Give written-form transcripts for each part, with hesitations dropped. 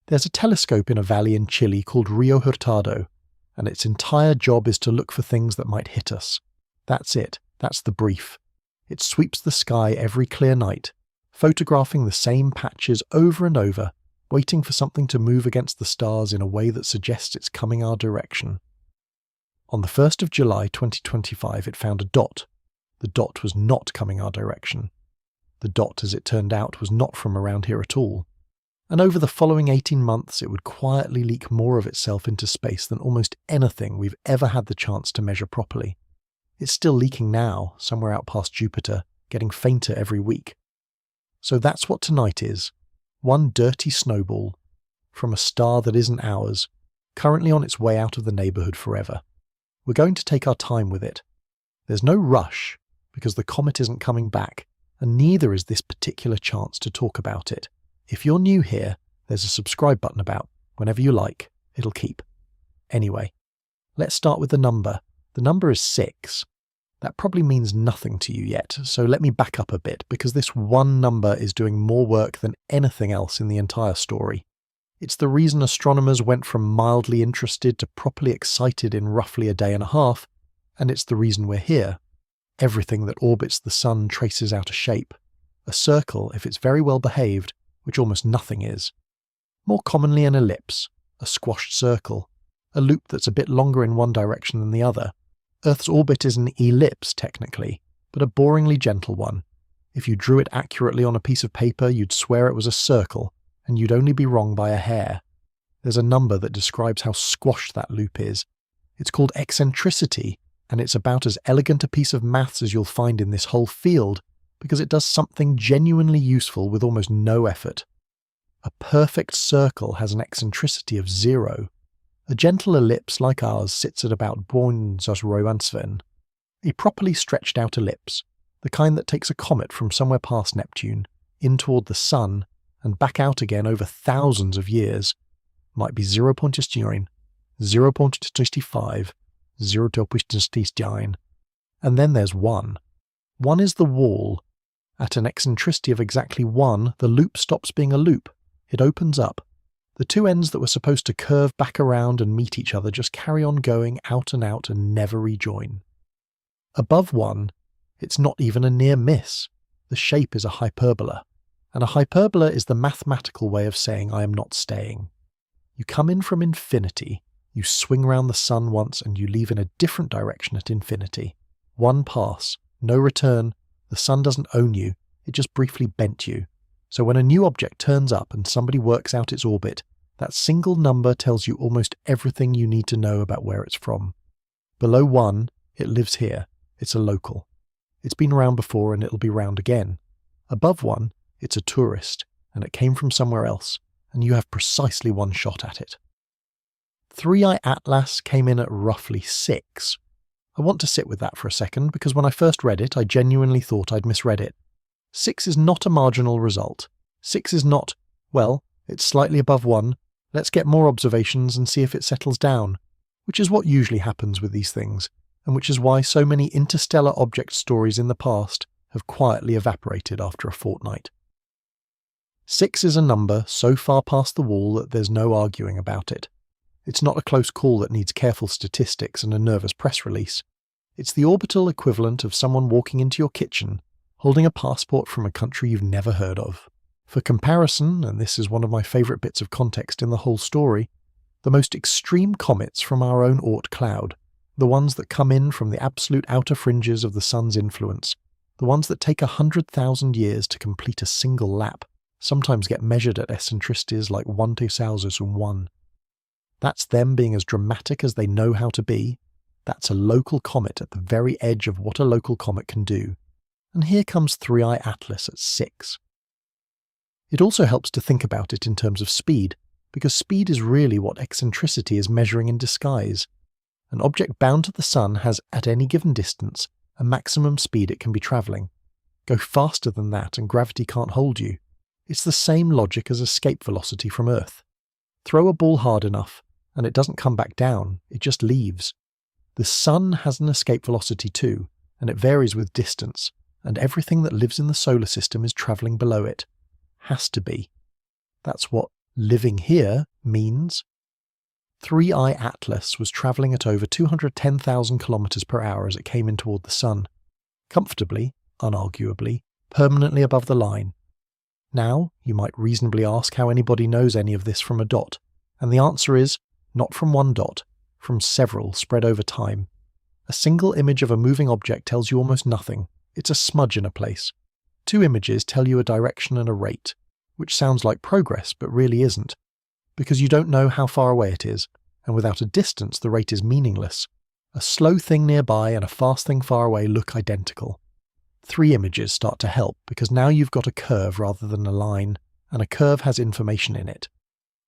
There's a telescope in a valley in Chile called Rio Hurtado, and its entire job is to look for things that might hit us. That's it. That's the brief. It sweeps the sky every clear night, photographing the same patches over and over, waiting for something to move against the stars in a way that suggests it's coming our direction. On the 1st of July 2025, it found a dot. The dot was not coming our direction. The dot, as it turned out, was not from around here at all. And over the following 18 months, it would quietly leak more of itself into space than almost anything we've ever had the chance to measure properly. It's still leaking now, somewhere out past Jupiter, getting fainter every week. So that's what tonight is. One dirty snowball from a star that isn't ours, currently on its way out of the neighbourhood forever. We're going to take our time with it. There's no rush, because the comet isn't coming back, and neither is this particular chance to talk about it. If you're new here, there's a subscribe button about. Whenever you like, it'll keep. Anyway, let's start with the number. The number is 6. That probably means nothing to you yet, so let me back up a bit, because this one number is doing more work than anything else in the entire story. It's the reason astronomers went from mildly interested to properly excited in roughly a day and a half, and it's the reason we're here. Everything that orbits the sun traces out a shape. A circle, if it's very well behaved, which almost nothing is. More commonly an ellipse, a squashed circle, a loop that's a bit longer in one direction than the other. Earth's orbit is an ellipse, technically, but a boringly gentle one. If you drew it accurately on a piece of paper, you'd swear it was a circle, and you'd only be wrong by a hair. There's a number that describes how squashed that loop is. It's called eccentricity, and it's about as elegant a piece of maths as you'll find in this whole field, because it does something genuinely useful with almost no effort. A perfect circle has an eccentricity of 0. A gentle ellipse like ours sits at about 0.01. A properly stretched out ellipse, the kind that takes a comet from somewhere past Neptune, in toward the Sun, and back out again over thousands of years, might be 0.9, 0.25, 0.9, and then there's 1. 1 is the wall. At an eccentricity of exactly 1, the loop stops being a loop. It opens up. The two ends that were supposed to curve back around and meet each other just carry on going out and never rejoin. Above 1, it's not even a near miss. The shape is a hyperbola. And a hyperbola is the mathematical way of saying I am not staying. You come in from infinity, you swing round the sun once and you leave in a different direction at infinity. One pass, no return, the sun doesn't own you, it just briefly bent you. So when a new object turns up and somebody works out its orbit, that single number tells you almost everything you need to know about where it's from. Below 1, it lives here, it's a local. It's been around before and it'll be round again. Above 1, it's a tourist, and it came from somewhere else, and you have precisely one shot at it. 3IATLAS came in at roughly 6. I want to sit with that for a second, because when I first read it, I genuinely thought I'd misread it. 6 is not a marginal result. 6 is not, well, it's slightly above 1, let's get more observations and see if it settles down, which is what usually happens with these things, and which is why so many interstellar object stories in the past have quietly evaporated after a fortnight. 6 is a number so far past the wall that there's no arguing about it. It's not a close call that needs careful statistics and a nervous press release. It's the orbital equivalent of someone walking into your kitchen, holding a passport from a country you've never heard of. For comparison, and this is one of my favourite bits of context in the whole story, the most extreme comets from our own Oort cloud, the ones that come in from the absolute outer fringes of the sun's influence, the ones that take 100,000 years to complete a single lap, sometimes get measured at eccentricities like 1/2001. That's them being as dramatic as they know how to be. That's a local comet at the very edge of what a local comet can do. And here comes 3IATLAS at 6. It also helps to think about it in terms of speed, because speed is really what eccentricity is measuring in disguise. An object bound to the sun has, at any given distance, a maximum speed it can be travelling. Go faster than that and gravity can't hold you. It's the same logic as escape velocity from Earth. Throw a ball hard enough, and it doesn't come back down, it just leaves. The sun has an escape velocity too, and it varies with distance, and everything that lives in the solar system is travelling below it. Has to be. That's what living here means 3IATLAS was travelling at over 210,000 kilometres per hour as it came in toward the Sun, comfortably, unarguably, permanently above the line. Now, you might reasonably ask how anybody knows any of this from a dot, and the answer is, not from one dot, from several spread over time. A single image of a moving object tells you almost nothing. It's a smudge in a place. 2 images tell you a direction and a rate, which sounds like progress but really isn't, because you don't know how far away it is, and without a distance the rate is meaningless. A slow thing nearby and a fast thing far away look identical. 3 images start to help because now you've got a curve rather than a line, and a curve has information in it.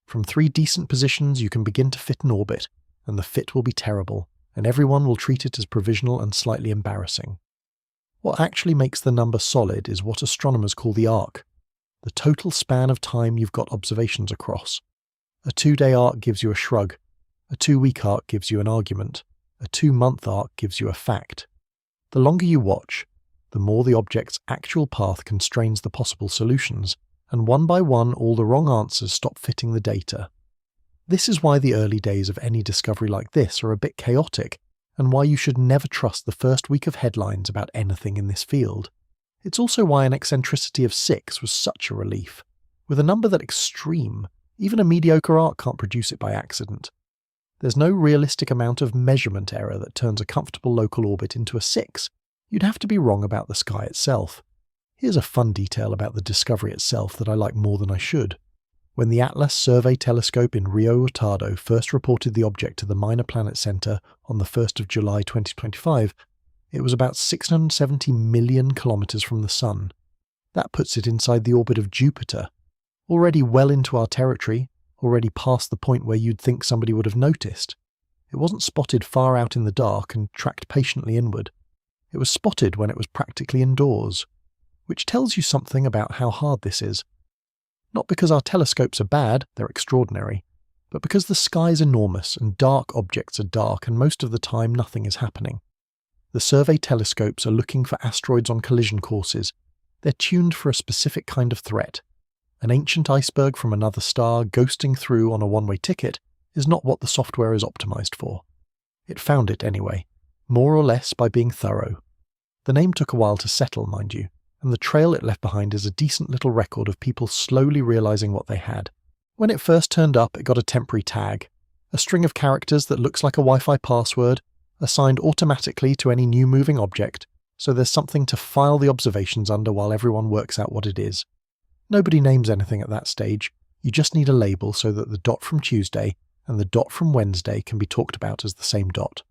From 3 decent positions you can begin to fit an orbit, and the fit will be terrible, and everyone will treat it as provisional and slightly embarrassing. What actually makes the number solid is what astronomers call the arc, the total span of time you've got observations across. A 2-day arc gives you a shrug, a 2-week arc gives you an argument, a 2-month arc gives you a fact. The longer you watch, the more the object's actual path constrains the possible solutions, and one by one all the wrong answers stop fitting the data. This is why the early days of any discovery like this are a bit chaotic, and why you should never trust the first week of headlines about anything in this field. It's also why an eccentricity of 6 was such a relief. With a number that extreme, even a mediocre arc can't produce it by accident. There's no realistic amount of measurement error that turns a comfortable local orbit into a 6. You'd have to be wrong about the sky itself. Here's a fun detail about the discovery itself that I like more than I should. When the ATLAS survey telescope in Rio Hurtado first reported the object to the Minor Planet Center on the 1st of July 2025, it was about 670 million kilometers from the Sun. That puts it inside the orbit of Jupiter, already well into our territory, already past the point where you'd think somebody would have noticed. It wasn't spotted far out in the dark and tracked patiently inward. It was spotted when it was practically indoors, which tells you something about how hard this is. Not because our telescopes are bad, they're extraordinary, but because the sky is enormous and dark objects are dark and most of the time nothing is happening. The survey telescopes are looking for asteroids on collision courses. They're tuned for a specific kind of threat. An ancient iceberg from another star ghosting through on a one-way ticket is not what the software is optimized for. It found it anyway, more or less by being thorough. The name took a while to settle, mind you, and the trail it left behind is a decent little record of people slowly realizing what they had. When it first turned up, it got a temporary tag, a string of characters that looks like a Wi-Fi password, assigned automatically to any new moving object, so there's something to file the observations under while everyone works out what it is. Nobody names anything at that stage, you just need a label so that the dot from Tuesday and the dot from Wednesday can be talked about as the same dot.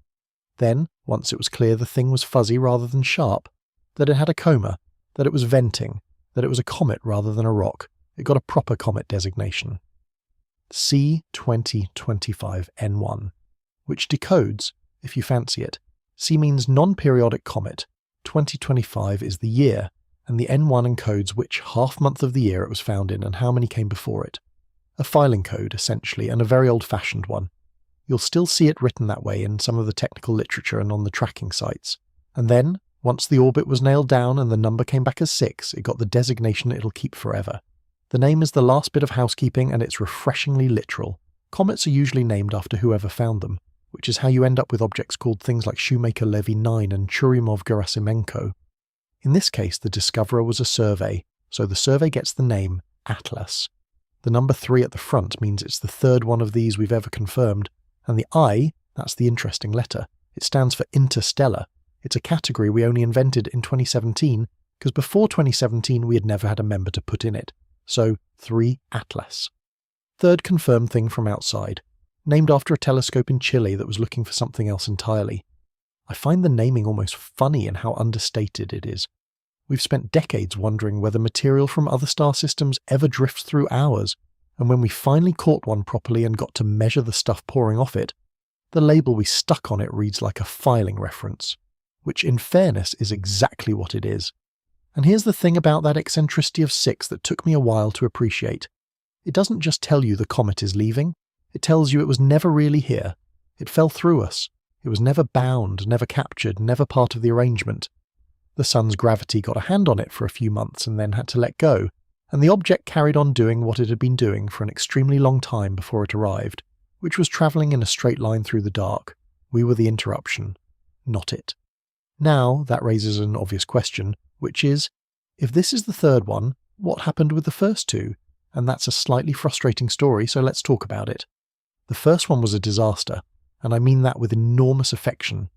Then, once it was clear the thing was fuzzy rather than sharp, that it had a coma, that it was venting, that it was a comet rather than a rock, it got a proper comet designation. C2025N1, which decodes, if you fancy it. C means non-periodic comet, 2025 is the year, and the N1 encodes which half-month of the year it was found in and how many came before it. A filing code, essentially, and a very old-fashioned one. You'll still see it written that way in some of the technical literature and on the tracking sites. And then, once the orbit was nailed down and the number came back as 6, it got the designation it'll keep forever. The name is the last bit of housekeeping and it's refreshingly literal. Comets are usually named after whoever found them, which is how you end up with objects called things like Shoemaker-Levy 9 and Churyumov-Gerasimenko. In this case, the discoverer was a survey, so the survey gets the name ATLAS. The number 3 at the front means it's the third one of these we've ever confirmed, and the I, that's the interesting letter, it stands for Interstellar. It's a category we only invented in 2017, because before 2017 we had never had a member to put in it. So, 3ATLAS. Third confirmed thing from outside, named after a telescope in Chile that was looking for something else entirely. I find the naming almost funny in how understated it is. We've spent decades wondering whether material from other star systems ever drifts through ours, and when we finally caught one properly and got to measure the stuff pouring off it, the label we stuck on it reads like a filing reference, which in fairness is exactly what it is. And here's the thing about that eccentricity of 6 that took me a while to appreciate. It doesn't just tell you the comet is leaving, it tells you it was never really here. It fell through us. It was never bound, never captured, never part of the arrangement. The Sun's gravity got a hand on it for a few months and then had to let go, and the object carried on doing what it had been doing for an extremely long time before it arrived, which was travelling in a straight line through the dark. We were the interruption, not it. Now, that raises an obvious question, which is, if this is the third one, what happened with the first two? And that's a slightly frustrating story, so let's talk about it. The first one was a disaster, and I mean that with enormous affection.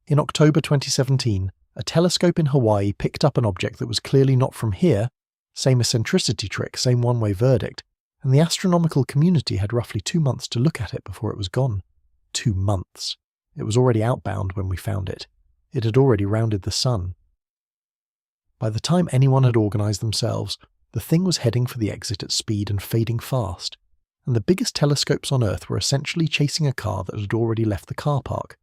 In October 2017, a telescope in Hawaii picked up an object that was clearly not from here, same eccentricity trick, same one-way verdict, and the astronomical community had roughly 2 months to look at it before it was gone. 2 months. It was already outbound when we found it. It had already rounded the sun. By the time anyone had organised themselves, the thing was heading for the exit at speed and fading fast, and the biggest telescopes on Earth were essentially chasing a car that had already left the car park.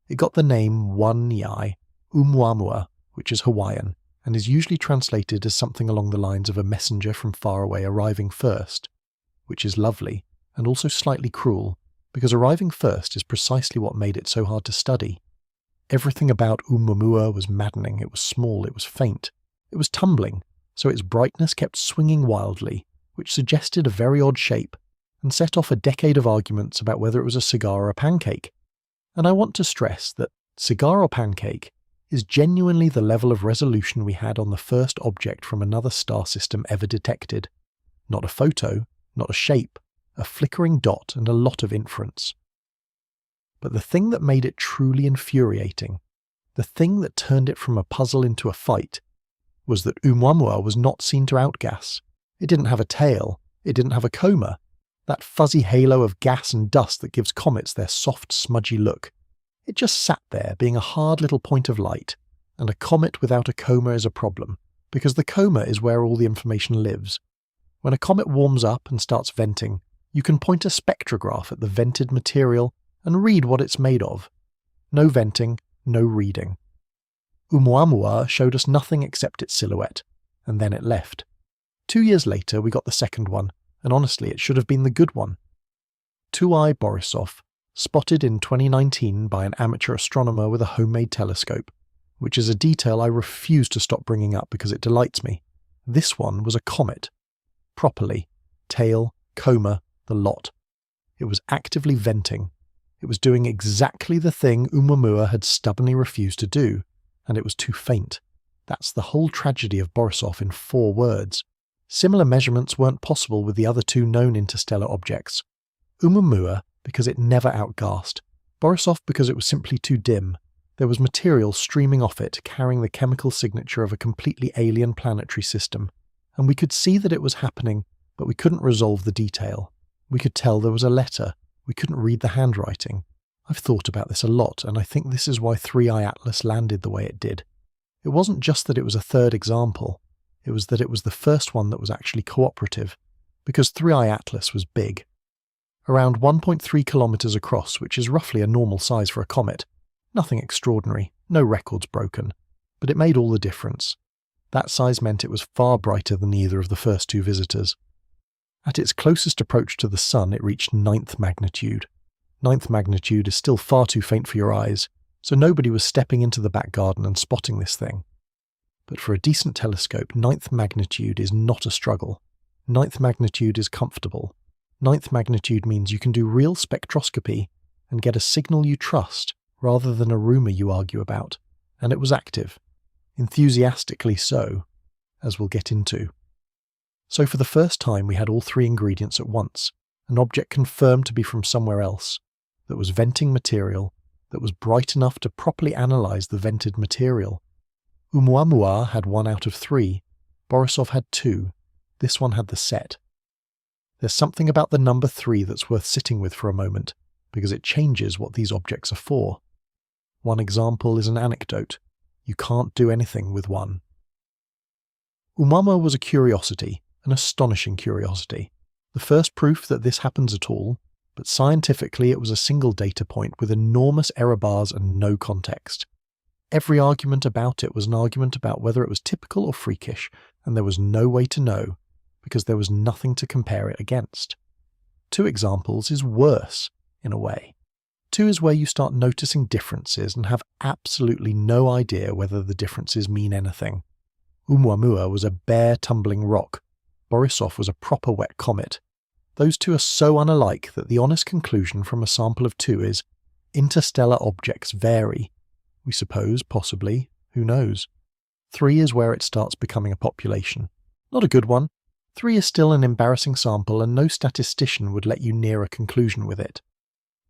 It got the name 1i, Oumuamua, which is Hawaiian, and is usually translated as something along the lines of a messenger from far away arriving first, which is lovely, and also slightly cruel, because arriving first is precisely what made it so hard to study. Everything about Oumuamua was maddening. It was small, it was faint, it was tumbling, so its brightness kept swinging wildly, which suggested a very odd shape, and set off a decade of arguments about whether it was a cigar or a pancake. And I want to stress that cigar or pancake is genuinely the level of resolution we had on the first object from another star system ever detected. Not a photo, not a shape, a flickering dot and a lot of inference. But the thing that made it truly infuriating, the thing that turned it from a puzzle into a fight, was that Oumuamua was not seen to outgas. It didn't have a tail, it didn't have a coma, that fuzzy halo of gas and dust that gives comets their soft, smudgy look. It just sat there being a hard little point of light, and a comet without a coma is a problem, because the coma is where all the information lives. When a comet warms up and starts venting, you can point a spectrograph at the vented material and read what it's made of. No venting, no reading. Oumuamua showed us nothing except its silhouette, and then it left. 2 years later we got the second one, and honestly it should have been the good one. 2I Borisov, spotted in 2019 by an amateur astronomer with a homemade telescope, which is a detail I refuse to stop bringing up because it delights me. This one was a comet. Properly. Tail, coma, the lot. It was actively venting. It was doing exactly the thing Oumuamua had stubbornly refused to do, and it was too faint. That's the whole tragedy of Borisov in 4 words. Similar measurements weren't possible with the other 2 known interstellar objects. Oumuamua because it never outgassed. Borisov because it was simply too dim. There was material streaming off it carrying the chemical signature of a completely alien planetary system. And we could see that it was happening, but we couldn't resolve the detail. We could tell there was a letter. We couldn't read the handwriting. I've thought about this a lot, and I think this is why 3IATLAS landed the way it did. It wasn't just that it was a third example, it was that it was the first one that was actually cooperative, because 3IATLAS was big. Around 1.3 kilometers across, which is roughly a normal size for a comet. Nothing extraordinary, no records broken, but it made all the difference. That size meant it was far brighter than either of the first 2 visitors. At its closest approach to the Sun, it reached 9th magnitude. 9th magnitude is still far too faint for your eyes, so nobody was stepping into the back garden and spotting this thing. But for a decent telescope, 9th magnitude is not a struggle. 9th magnitude is comfortable. 9th magnitude means you can do real spectroscopy and get a signal you trust rather than a rumour you argue about, and it was active. Enthusiastically so, as we'll get into. So for the first time we had all 3 ingredients at once, an object confirmed to be from somewhere else, that was venting material, that was bright enough to properly analyse the vented material. Oumuamua had 1 out of 3, Borisov had 2, this one had the set. There's something about the number 3 that's worth sitting with for a moment, because it changes what these objects are for. One example is an anecdote. You can't do anything with 1. Oumuamua was a curiosity, an astonishing curiosity. The first proof that this happens at all, but scientifically it was a single data point with enormous error bars and no context. Every argument about it was an argument about whether it was typical or freakish, and there was no way to know, because there was nothing to compare it against. 2 examples is worse, in a way. 2 is where you start noticing differences and have absolutely no idea whether the differences mean anything. Oumuamua was a bare tumbling rock, Borisov was a proper wet comet. Those two are so unalike that the honest conclusion from a sample of 2 is interstellar objects vary. We suppose, possibly, who knows. 3 is where it starts becoming a population. Not a good one. 3 is still an embarrassing sample and no statistician would let you near a conclusion with it.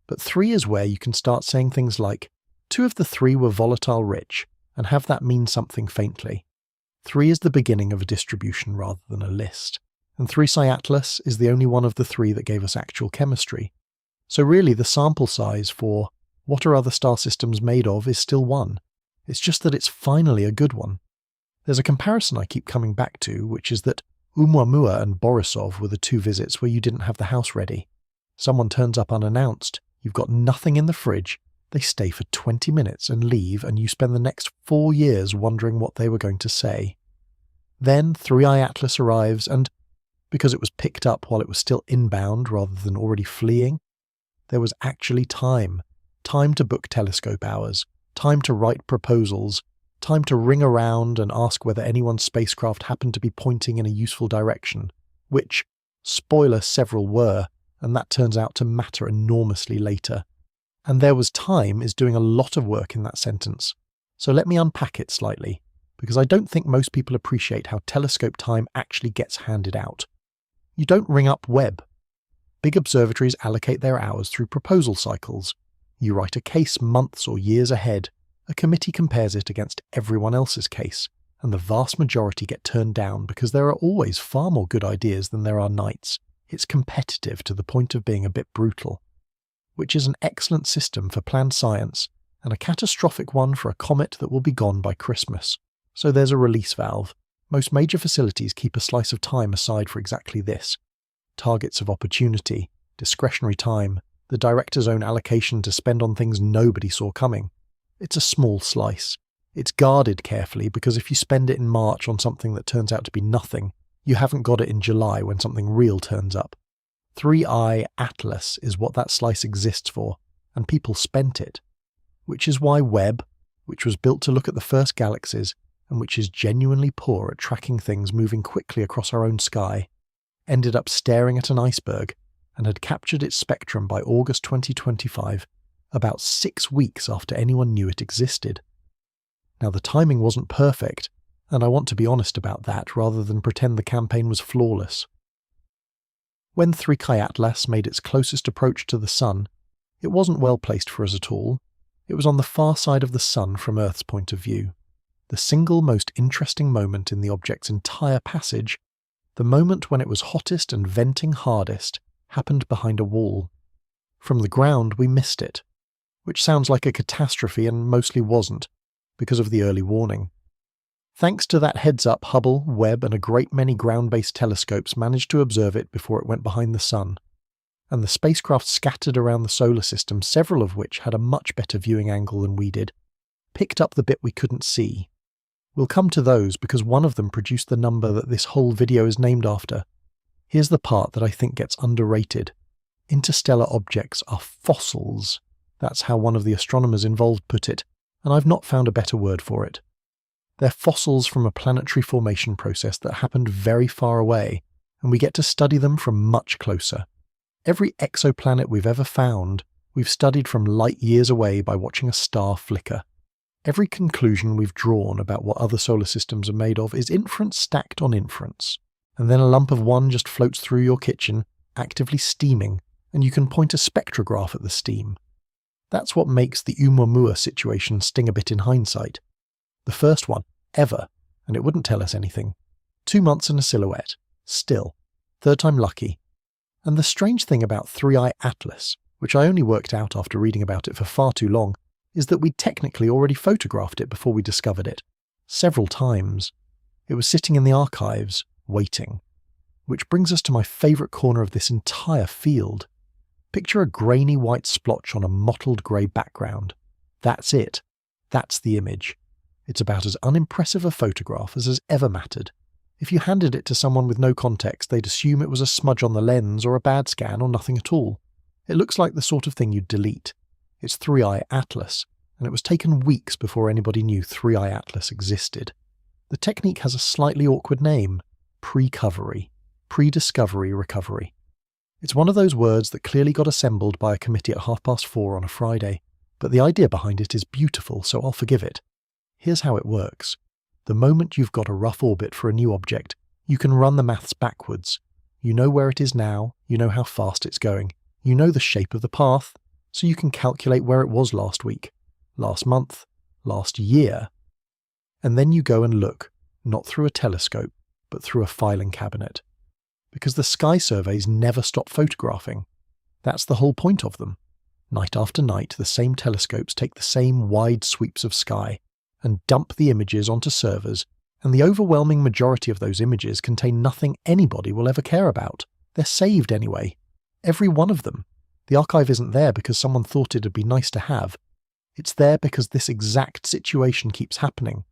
But 3 is where you can start saying things like, 2 of the 3 were volatile rich, and have that mean something faintly. 3 is the beginning of a distribution rather than a list. And 3IATLAS is the only one of the 3 that gave us actual chemistry. So really the sample size for what are other star systems made of is still 1. It's just that it's finally a good one. There's a comparison I keep coming back to, which is that Oumuamua and Borisov were the 2 visits where you didn't have the house ready. Someone turns up unannounced, you've got nothing in the fridge, they stay for 20 minutes and leave, and you spend the next 4 years wondering what they were going to say. Then 3IATLAS arrives, and because it was picked up while it was still inbound rather than already fleeing, there was actually time to book telescope hours, time to write proposals, time to ring around and ask whether anyone's spacecraft happened to be pointing in a useful direction, which, spoiler, several were, and that turns out to matter enormously later. And there was time is doing a lot of work in that sentence. So let me unpack it slightly, because I don't think most people appreciate how telescope time actually gets handed out. You don't ring up Webb. Big observatories allocate their hours through proposal cycles. You write a case months or years ahead. A committee compares it against everyone else's case, and the vast majority get turned down because there are always far more good ideas than there are nights. It's competitive to the point of being a bit brutal, which is an excellent system for planned science and a catastrophic one for a comet that will be gone by Christmas. So there's a release valve. Most major facilities keep a slice of time aside for exactly this. Targets of opportunity, discretionary time, the director's own allocation to spend on things nobody saw coming. It's a small slice. It's guarded carefully because if you spend it in March on something that turns out to be nothing, you haven't got it in July when something real turns up. 3IATLAS is what that slice exists for, and people spent it. Which is why Webb, which was built to look at the first galaxies, and which is genuinely poor at tracking things moving quickly across our own sky, ended up staring at an iceberg and had captured its spectrum by August 2025, about 6 weeks after anyone knew it existed. Now the timing wasn't perfect, and I want to be honest about that rather than pretend the campaign was flawless. When 3IATLAS made its closest approach to the Sun, it wasn't well placed for us at all. It was on the far side of the Sun from Earth's point of view. The single most interesting moment in the object's entire passage, the moment when it was hottest and venting hardest, happened behind a wall. From the ground we missed it, which sounds like a catastrophe and mostly wasn't, because of the early warning. Thanks to that heads-up, Hubble, Webb and a great many ground-based telescopes managed to observe it before it went behind the Sun. And the spacecraft scattered around the solar system, several of which had a much better viewing angle than we did, picked up the bit we couldn't see. We'll come to those because one of them produced the number that this whole video is named after. Here's the part that I think gets underrated. Interstellar objects are fossils. That's how one of the astronomers involved put it, and I've not found a better word for it. They're fossils from a planetary formation process that happened very far away, and we get to study them from much closer. Every exoplanet we've ever found, we've studied from light years away by watching a star flicker. Every conclusion we've drawn about what other solar systems are made of is inference stacked on inference, and then a lump of one just floats through your kitchen, actively steaming, and you can point a spectrograph at the steam. That's what makes the Oumuamua situation sting a bit in hindsight. The first one, ever, and it wouldn't tell us anything. 2 months in a silhouette. Still. Third time lucky. And the strange thing about 3IATLAS, which I only worked out after reading about it for far too long, is that we'd technically already photographed it before we discovered it. Several times. It was sitting in the archives, waiting. Which brings us to my favourite corner of this entire field. Picture a grainy white splotch on a mottled grey background. That's it. That's the image. It's about as unimpressive a photograph as has ever mattered. If you handed it to someone with no context, they'd assume it was a smudge on the lens or a bad scan or nothing at all. It looks like the sort of thing you'd delete. It's 3IATLAS, and it was taken weeks before anybody knew 3IATLAS existed. The technique has a slightly awkward name, precovery. Pre-discovery recovery. It's one of those words that clearly got assembled by a committee at 4:30 on a Friday, but the idea behind it is beautiful, so I'll forgive it. Here's how it works. The moment you've got a rough orbit for a new object, you can run the maths backwards. You know where it is now, you know how fast it's going, you know the shape of the path, so you can calculate where it was last week, last month, last year. And then you go and look, not through a telescope, but through a filing cabinet. Because the sky surveys never stop photographing. That's the whole point of them. Night after night, the same telescopes take the same wide sweeps of sky and dump the images onto servers, and the overwhelming majority of those images contain nothing anybody will ever care about. They're saved anyway. Every one of them. The archive isn't there because someone thought it'd be nice to have. It's there because this exact situation keeps happening.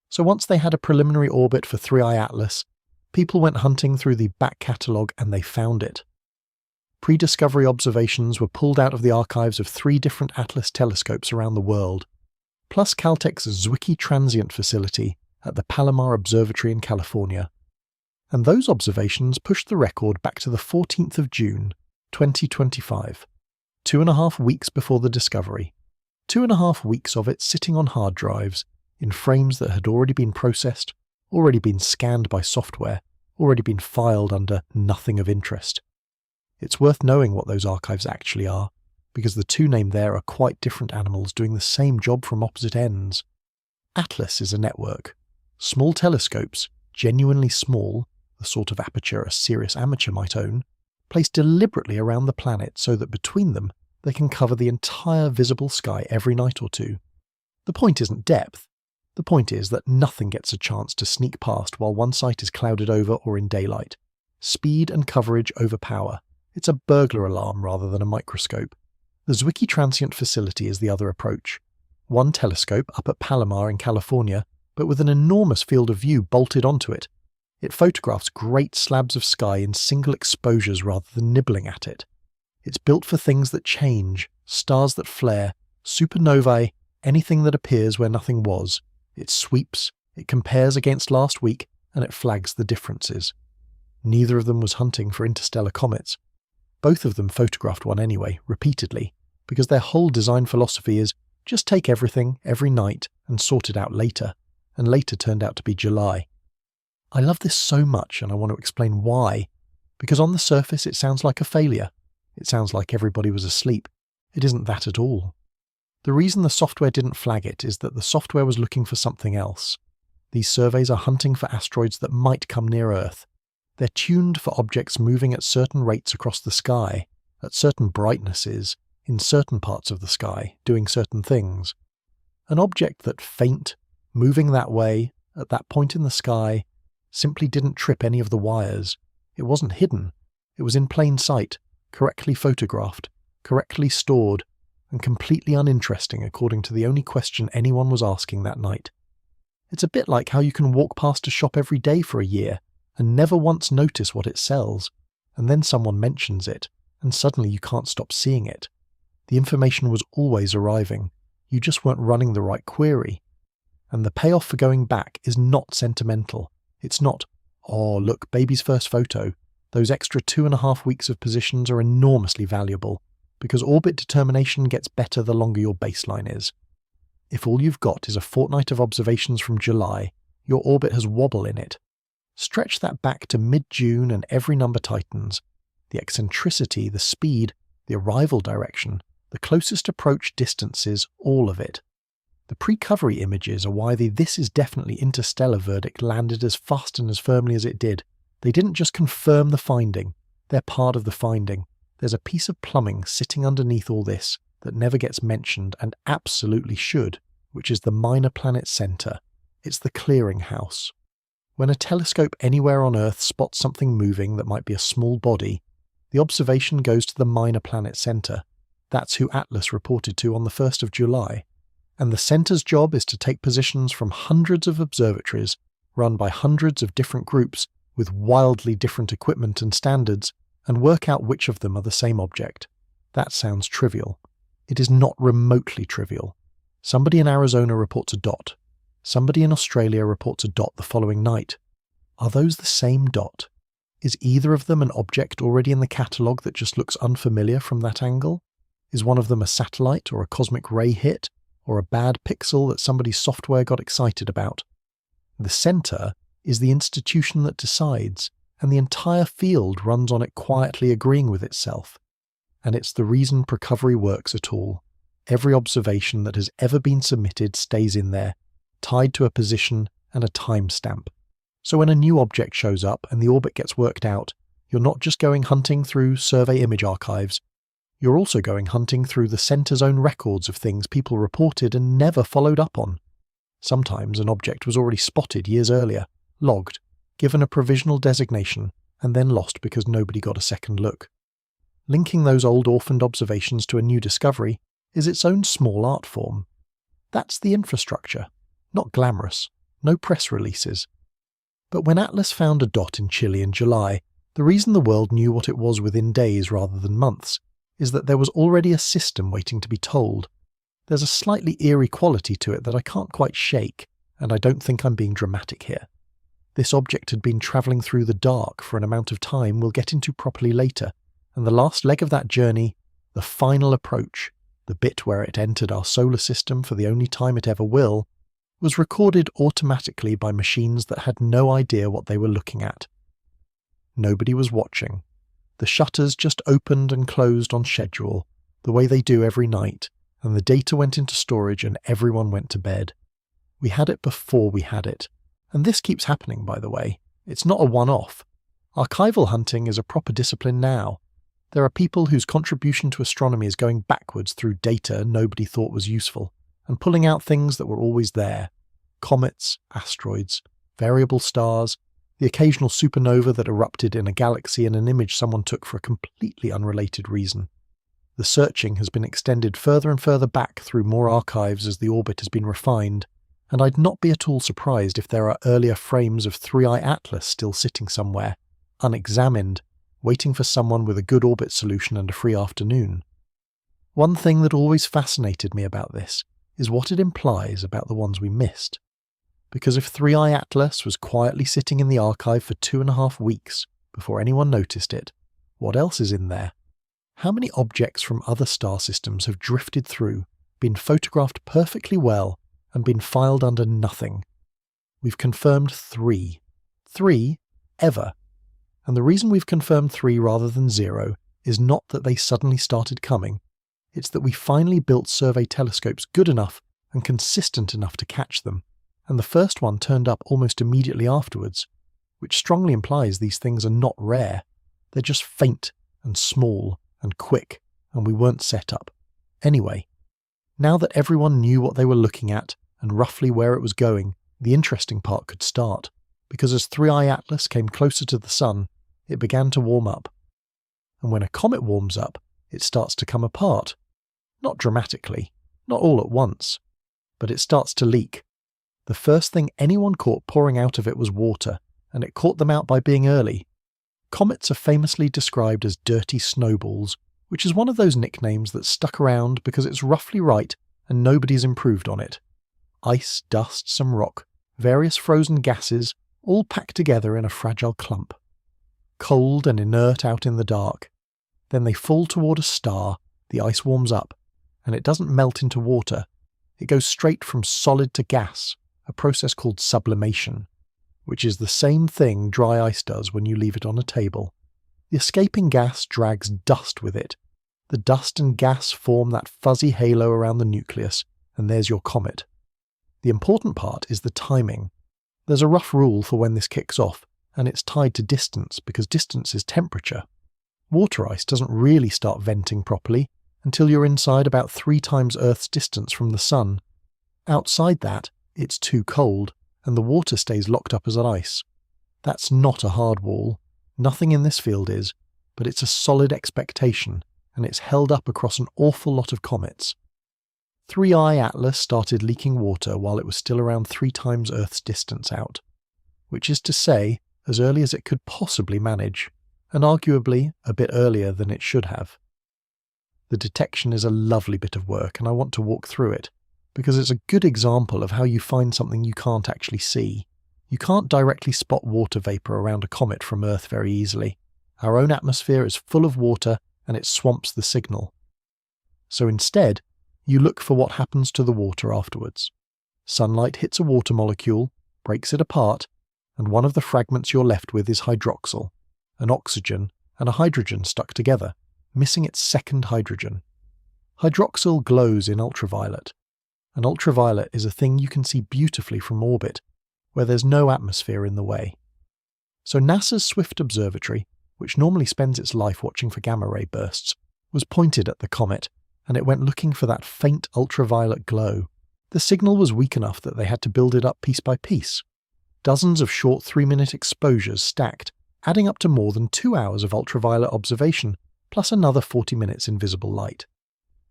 So once they had a preliminary orbit for 3IATLAS, people went hunting through the back catalogue and they found it. Pre-discovery observations were pulled out of the archives of 3 different Atlas telescopes around the world, plus Caltech's Zwicky Transient Facility at the Palomar Observatory in California. And those observations pushed the record back to the 14th of June, 2025, 2.5 weeks before the discovery. 2.5 weeks of it sitting on hard drives, in frames that had already been processed, already been scanned by software, already been filed under nothing of interest. It's worth knowing what those archives actually are, because the two named there are quite different animals doing the same job from opposite ends. Atlas is a network. Small telescopes, genuinely small, the sort of aperture a serious amateur might own, placed deliberately around the planet so that between them they can cover the entire visible sky every night or two. The point isn't depth. The point is that nothing gets a chance to sneak past while one site is clouded over or in daylight. Speed and coverage over power. It's a burglar alarm rather than a microscope. The Zwicky Transient Facility is the other approach. One telescope up at Palomar in California, but with an enormous field of view bolted onto it. It photographs great slabs of sky in single exposures rather than nibbling at it. It's built for things that change, stars that flare, supernovae, anything that appears where nothing was. It sweeps, it compares against last week, and it flags the differences. Neither of them was hunting for interstellar comets. Both of them photographed one anyway, repeatedly, because their whole design philosophy is just take everything, every night, and sort it out later, and later turned out to be July. I love this so much and I want to explain why, because on the surface it sounds like a failure. It sounds like everybody was asleep. It isn't that at all. The reason the software didn't flag it is that the software was looking for something else. These surveys are hunting for asteroids that might come near Earth. They're tuned for objects moving at certain rates across the sky, at certain brightnesses, in certain parts of the sky, doing certain things. An object that faint, moving that way, at that point in the sky, simply didn't trip any of the wires. It wasn't hidden. It was in plain sight, correctly photographed, correctly stored, and completely uninteresting according to the only question anyone was asking that night. It's a bit like how you can walk past a shop every day for a year and never once notice what it sells, and then someone mentions it, and suddenly you can't stop seeing it. The information was always arriving, you just weren't running the right query. And the payoff for going back is not sentimental. It's not, oh look, baby's first photo. Those extra 2.5 weeks of positions are enormously valuable, because orbit determination gets better the longer your baseline is. If all you've got is a fortnight of observations from July, your orbit has wobble in it. Stretch that back to mid-June and every number tightens. The eccentricity, the speed, the arrival direction, the closest approach distances, all of it. The pre-covery images are why the "this is definitely interstellar" verdict landed as fast and as firmly as it did. They didn't just confirm the finding, they're part of the finding. There's a piece of plumbing sitting underneath all this that never gets mentioned and absolutely should, which is the Minor Planet Center. It's the clearinghouse. When a telescope anywhere on Earth spots something moving that might be a small body, the observation goes to the Minor Planet Center. That's who Atlas reported to on the 1st of July. And the center's job is to take positions from hundreds of observatories, run by hundreds of different groups with wildly different equipment and standards, and work out which of them are the same object. That sounds trivial. It is not remotely trivial. Somebody in Arizona reports a dot. Somebody in Australia reports a dot the following night. Are those the same dot? Is either of them an object already in the catalogue that just looks unfamiliar from that angle? Is one of them a satellite or a cosmic ray hit, or a bad pixel that somebody's software got excited about? The centre is the institution that decides, and the entire field runs on it quietly agreeing with itself. And it's the reason Precovery works at all. Every observation that has ever been submitted stays in there, tied to a position and a timestamp. So when a new object shows up and the orbit gets worked out, you're not just going hunting through survey image archives, you're also going hunting through the centre's own records of things people reported and never followed up on. Sometimes an object was already spotted years earlier, logged, given a provisional designation, and then lost because nobody got a second look. Linking those old orphaned observations to a new discovery is its own small art form. That's the infrastructure. Not glamorous, no press releases. But when Atlas found a dot in Chile in July, the reason the world knew what it was within days rather than months is that there was already a system waiting to be told. There's a slightly eerie quality to it that I can't quite shake, and I don't think I'm being dramatic here. This object had been travelling through the dark for an amount of time we'll get into properly later, and the last leg of that journey, the final approach, the bit where it entered our solar system for the only time it ever will, was recorded automatically by machines that had no idea what they were looking at. Nobody was watching. The shutters just opened and closed on schedule, the way they do every night, and the data went into storage and everyone went to bed. We had it before we had it. And this keeps happening, by the way. It's not a one-off. Archival hunting is a proper discipline now. There are people whose contribution to astronomy is going backwards through data nobody thought was useful, and pulling out things that were always there. Comets, asteroids, variable stars, the occasional supernova that erupted in a galaxy in an image someone took for a completely unrelated reason. The searching has been extended further and further back through more archives as the orbit has been refined, and I'd not be at all surprised if there are earlier frames of 3IATLAS still sitting somewhere, unexamined, waiting for someone with a good orbit solution and a free afternoon. One thing that always fascinated me about this is what it implies about the ones we missed. Because if 3IATLAS was quietly sitting in the archive for 2.5 weeks before anyone noticed it, what else is in there? How many objects from other star systems have drifted through, been photographed perfectly well, and been filed under nothing? We've confirmed 3. 3 ever. And the reason we've confirmed 3 rather than 0 is not that they suddenly started coming. It's that we finally built survey telescopes good enough and consistent enough to catch them, and the first one turned up almost immediately afterwards, which strongly implies these things are not rare. They're just faint and small and quick, and we weren't set up. Anyway, now that everyone knew what they were looking at and roughly where it was going, the interesting part could start, because as 3IATLAS came closer to the Sun, it began to warm up. And when a comet warms up, it starts to come apart. Not dramatically, not all at once, but it starts to leak. The first thing anyone caught pouring out of it was water, and it caught them out by being early. Comets are famously described as dirty snowballs, which is one of those nicknames that's stuck around because it's roughly right and nobody's improved on it. Ice, dust, some rock, various frozen gases, all packed together in a fragile clump. Cold and inert out in the dark. Then they fall toward a star, the ice warms up, and it doesn't melt into water. It goes straight from solid to gas, a process called sublimation, which is the same thing dry ice does when you leave it on a table. The escaping gas drags dust with it. The dust and gas form that fuzzy halo around the nucleus, and there's your comet. The important part is the timing. There's a rough rule for when this kicks off, and it's tied to distance because distance is temperature. Water ice doesn't really start venting properly until you're inside about 3 times Earth's distance from the Sun. Outside that, it's too cold, and the water stays locked up as ice. That's not a hard wall. Nothing in this field is, but it's a solid expectation, and it's held up across an awful lot of comets. 3IATLAS started leaking water while it was still around 3 times Earth's distance out, which is to say, as early as it could possibly manage, and arguably a bit earlier than it should have. The detection is a lovely bit of work, and I want to walk through it, because it's a good example of how you find something you can't actually see. You can't directly spot water vapor around a comet from Earth very easily. Our own atmosphere is full of water and it swamps the signal. So instead, you look for what happens to the water afterwards. Sunlight hits a water molecule, breaks it apart, and one of the fragments you're left with is hydroxyl, an oxygen and a hydrogen stuck together, missing its second hydrogen. Hydroxyl glows in ultraviolet, and ultraviolet is a thing you can see beautifully from orbit, where there's no atmosphere in the way. So NASA's Swift Observatory, which normally spends its life watching for gamma-ray bursts, was pointed at the comet, and it went looking for that faint ultraviolet glow. The signal was weak enough that they had to build it up piece by piece. Dozens of short 3-minute exposures stacked, adding up to more than 2 hours of ultraviolet observation, plus another 40 minutes in visible light.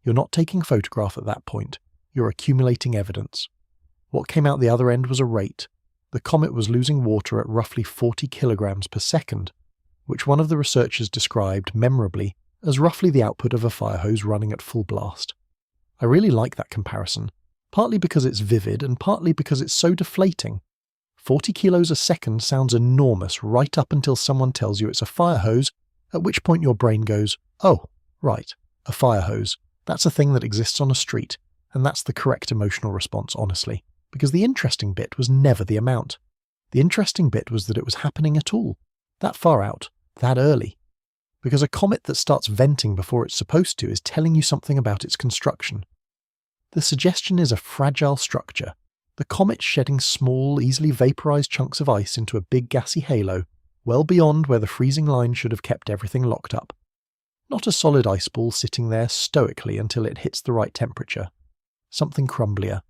You're not taking a photograph at that point, you're accumulating evidence. What came out the other end was a rate. The comet was losing water at roughly 40 kilograms per second, which one of the researchers described memorably as roughly the output of a fire hose running at full blast. I really like that comparison, partly because it's vivid and partly because it's so deflating. 40 kilos a second sounds enormous right up until someone tells you it's a fire hose, at which point your brain goes, oh, right, a fire hose. That's a thing that exists on a street, and that's the correct emotional response, honestly, because the interesting bit was never the amount. The interesting bit was that it was happening at all, that far out, that early. Because a comet that starts venting before it's supposed to is telling you something about its construction. The suggestion is a fragile structure. The comet's shedding small, easily vaporized chunks of ice into a big gassy halo, well beyond where the freezing line should have kept everything locked up. Not a solid ice ball sitting there stoically until it hits the right temperature. Something crumblier.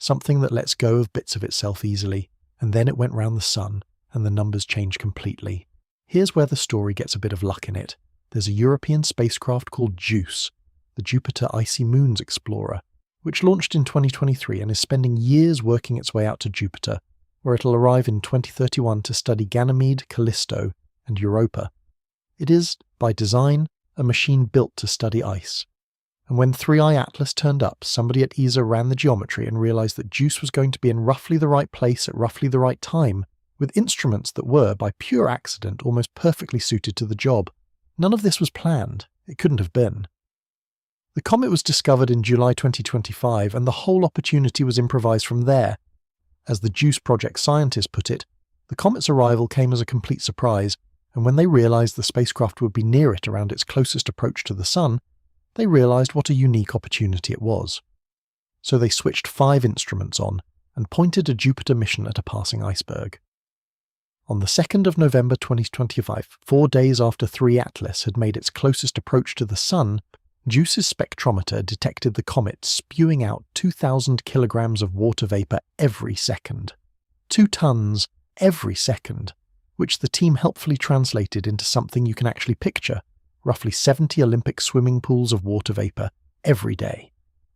Something that lets go of bits of itself easily, and then it went round the sun, and the numbers changed completely. Here's where the story gets a bit of luck in it. There's a European spacecraft called JUICE, the Jupiter Icy Moons Explorer, which launched in 2023 and is spending years working its way out to Jupiter, where it'll arrive in 2031 to study Ganymede, Callisto, and Europa. It is, by design, a machine built to study ice. And when 3IATLAS turned up, somebody at ESA ran the geometry and realized that JUICE was going to be in roughly the right place at roughly the right time, with instruments that were, by pure accident, almost perfectly suited to the job. None of this was planned. It couldn't have been. The comet was discovered in July 2025, and the whole opportunity was improvised from there. As the JUICE project scientists put it, the comet's arrival came as a complete surprise, and when they realized the spacecraft would be near it around its closest approach to the Sun, they realized what a unique opportunity it was. So they switched 5 instruments on and pointed a Jupiter mission at a passing iceberg. On the 2nd of November 2025, 4 days after 3IATLAS had made its closest approach to the Sun, JUICE's spectrometer detected the comet spewing out 2,000 kilograms of water vapor every second. 2 tons every second, which the team helpfully translated into something you can actually picture, roughly 70 Olympic swimming pools of water vapor every day.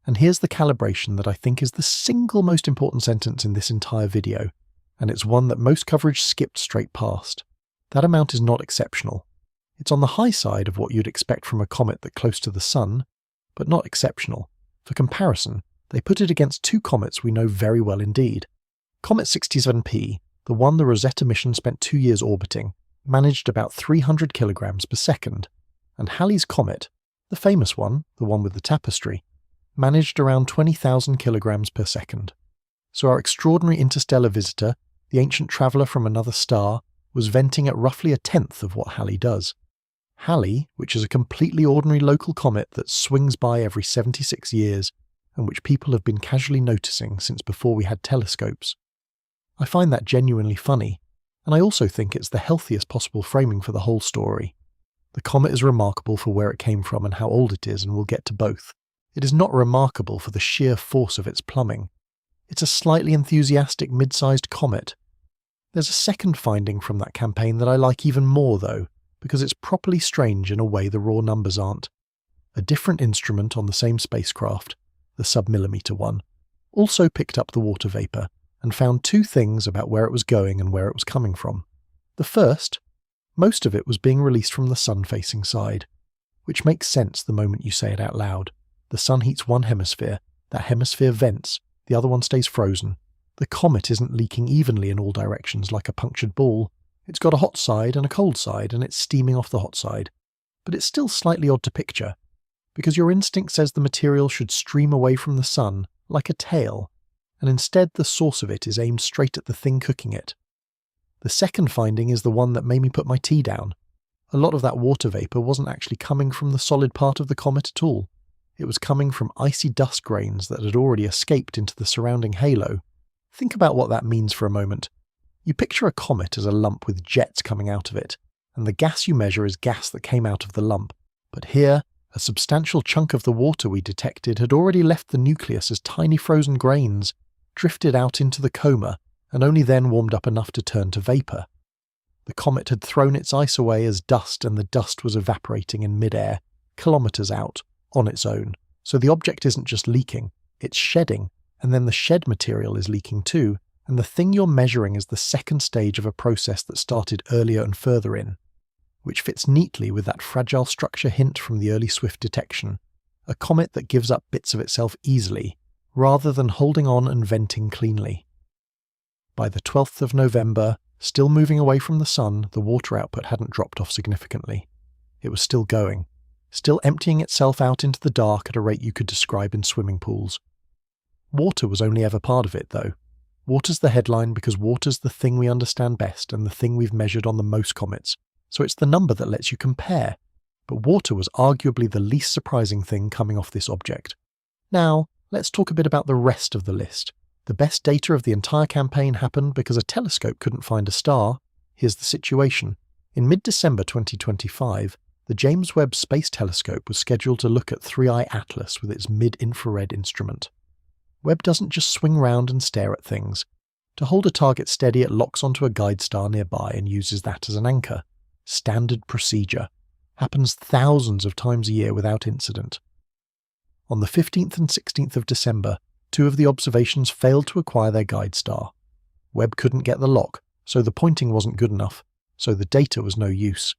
And here's the calibration that I think is the single most important sentence in this entire video, and it's one that most coverage skipped straight past. That amount is not exceptional. It's on the high side of what you'd expect from a comet that close to the Sun, but not exceptional. For comparison, they put it against 2 comets we know very well indeed. Comet 67P, the one the Rosetta mission spent 2 years orbiting, managed about 300 kilograms per second, and Halley's comet, the famous one, the one with the tapestry, managed around 20,000 kilograms per second. So our extraordinary interstellar visitor, the ancient traveller from another star, was venting at roughly 1/10 of what Halley does. Halley, which is a completely ordinary local comet that swings by every 76 years, and which people have been casually noticing since before we had telescopes. I find that genuinely funny, and I also think it's the healthiest possible framing for the whole story. The comet is remarkable for where it came from and how old it is, and we'll get to both. It is not remarkable for the sheer force of its plumbing. It's a slightly enthusiastic mid-sized comet. There's a second finding from that campaign that I like even more though, because it's properly strange in a way the raw numbers aren't. A different instrument on the same spacecraft, the submillimeter one, also picked up the water vapor and found 2 things about where it was going and where it was coming from. The first, most of it was being released from the sun-facing side, which makes sense the moment you say it out loud. The sun heats one hemisphere, that hemisphere vents, the other one stays frozen. The comet isn't leaking evenly in all directions like a punctured ball. It's got a hot side and a cold side, and it's steaming off the hot side. But it's still slightly odd to picture, because your instinct says the material should stream away from the sun like a tail, and instead the source of it is aimed straight at the thing cooking it. The second finding is the one that made me put my tea down. A lot of that water vapour wasn't actually coming from the solid part of the comet at all. It was coming from icy dust grains that had already escaped into the surrounding halo. Think about what that means for a moment. You picture a comet as a lump with jets coming out of it, and the gas you measure is gas that came out of the lump. But here, a substantial chunk of the water we detected had already left the nucleus as tiny frozen grains, drifted out into the coma, and only then warmed up enough to turn to vapour. The comet had thrown its ice away as dust, and the dust was evaporating in mid-air, kilometres out, on its own. So the object isn't just leaking, it's shedding, and then the shed material is leaking too, and the thing you're measuring is the second stage of a process that started earlier and further in, which fits neatly with that fragile structure hint from the early swift detection, a comet that gives up bits of itself easily, rather than holding on and venting cleanly. By the 12th of November, still moving away from the sun, the water output hadn't dropped off significantly. It was still going, still emptying itself out into the dark at a rate you could describe in swimming pools. Water was only ever part of it, though. Water's the headline because water's the thing we understand best and the thing we've measured on the most comets, so it's the number that lets you compare. But water was arguably the least surprising thing coming off this object. Now, let's talk a bit about the rest of the list. The best data of the entire campaign happened because a telescope couldn't find a star. Here's the situation. In mid-December 2025, the James Webb Space Telescope was scheduled to look at 3I/ATLAS with its mid-infrared instrument. Webb doesn't just swing round and stare at things. To hold a target steady, it locks onto a guide star nearby and uses that as an anchor. Standard procedure. Happens thousands of times a year without incident. On the 15th and 16th of December, 2 of the observations failed to acquire their guide star. Webb couldn't get the lock, so the pointing wasn't good enough, so the data was no use.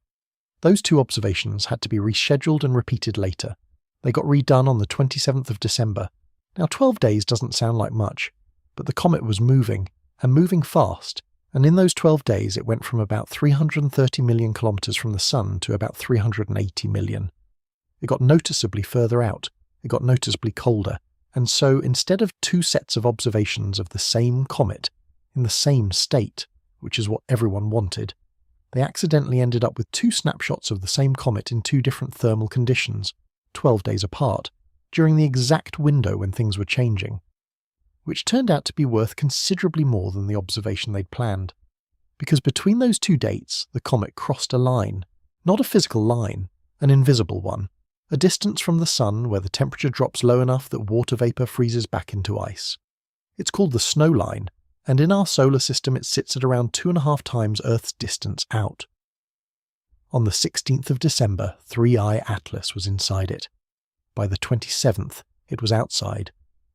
Those 2 observations had to be rescheduled and repeated later. They got redone on the 27th of December. Now 12 days doesn't sound like much, but the comet was moving, and moving fast, and in those 12 days it went from about 330 million kilometres from the sun to about 380 million. It got noticeably further out, it got noticeably colder, and so instead of 2 sets of observations of the same comet, in the same state, which is what everyone wanted, they accidentally ended up with 2 snapshots of the same comet in 2 different thermal conditions, 12 days apart, during the exact window when things were changing, which turned out to be worth considerably more than the observation they'd planned. Because between those 2 dates, the comet crossed a line, not a physical line, an invisible one, a distance from the sun where the temperature drops low enough that water vapour freezes back into ice. It's called the snow line, and in our solar system it sits at around 2.5 times Earth's distance out. On the 16th of December, 3I/ATLAS was inside it. By the 27th, it was outside,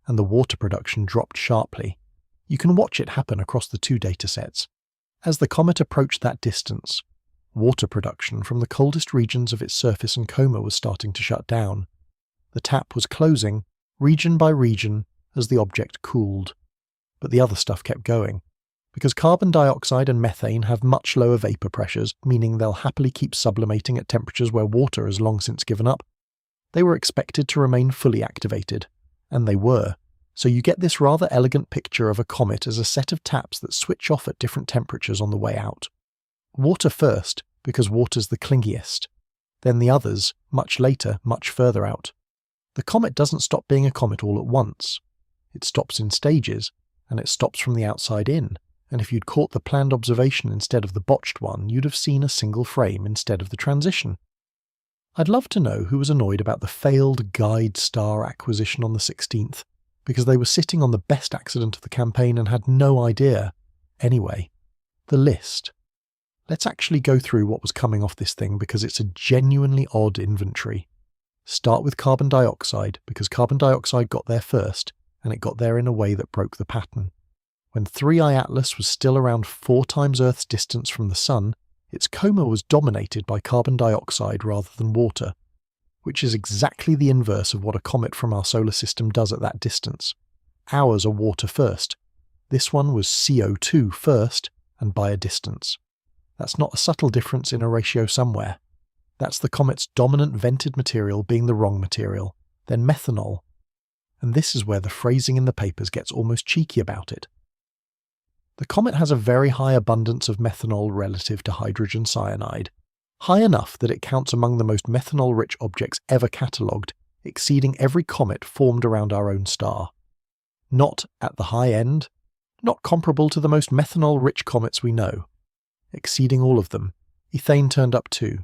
and the water production dropped sharply. You can watch it happen across the 2 datasets. As the comet approached that distance, water production from the coldest regions of its surface and coma was starting to shut down. The tap was closing, region by region, as the object cooled. But the other stuff kept going. Because carbon dioxide and methane have much lower vapour pressures, meaning they'll happily keep sublimating at temperatures where water has long since given up, they were expected to remain fully activated. And they were. So you get this rather elegant picture of a comet as a set of taps that switch off at different temperatures on the way out. Water first, because water's the clingiest. Then the others, much later, much further out. The comet doesn't stop being a comet all at once. It stops in stages, and it stops from the outside in. And if you'd caught the planned observation instead of the botched one, you'd have seen a single frame instead of the transition. I'd love to know who was annoyed about the failed guide star acquisition on the 16th, because they were sitting on the best accident of the campaign and had no idea. Anyway, the list. Let's actually go through what was coming off this thing because it's a genuinely odd inventory. Start with carbon dioxide, because carbon dioxide got there first, and it got there in a way that broke the pattern. When 3I/ATLAS was still around 4 times Earth's distance from the sun, its coma was dominated by carbon dioxide rather than water, which is exactly the inverse of what a comet from our solar system does at that distance. Ours are water first. This one was CO2 first, and by a distance. That's not a subtle difference in a ratio somewhere. That's the comet's dominant vented material being the wrong material, then methanol. And this is where the phrasing in the papers gets almost cheeky about it. The comet has a very high abundance of methanol relative to hydrogen cyanide, high enough that it counts among the most methanol-rich objects ever catalogued, exceeding every comet formed around our own star. Not at the high end, not comparable to the most methanol-rich comets we know. Exceeding all of them, ethane turned up too.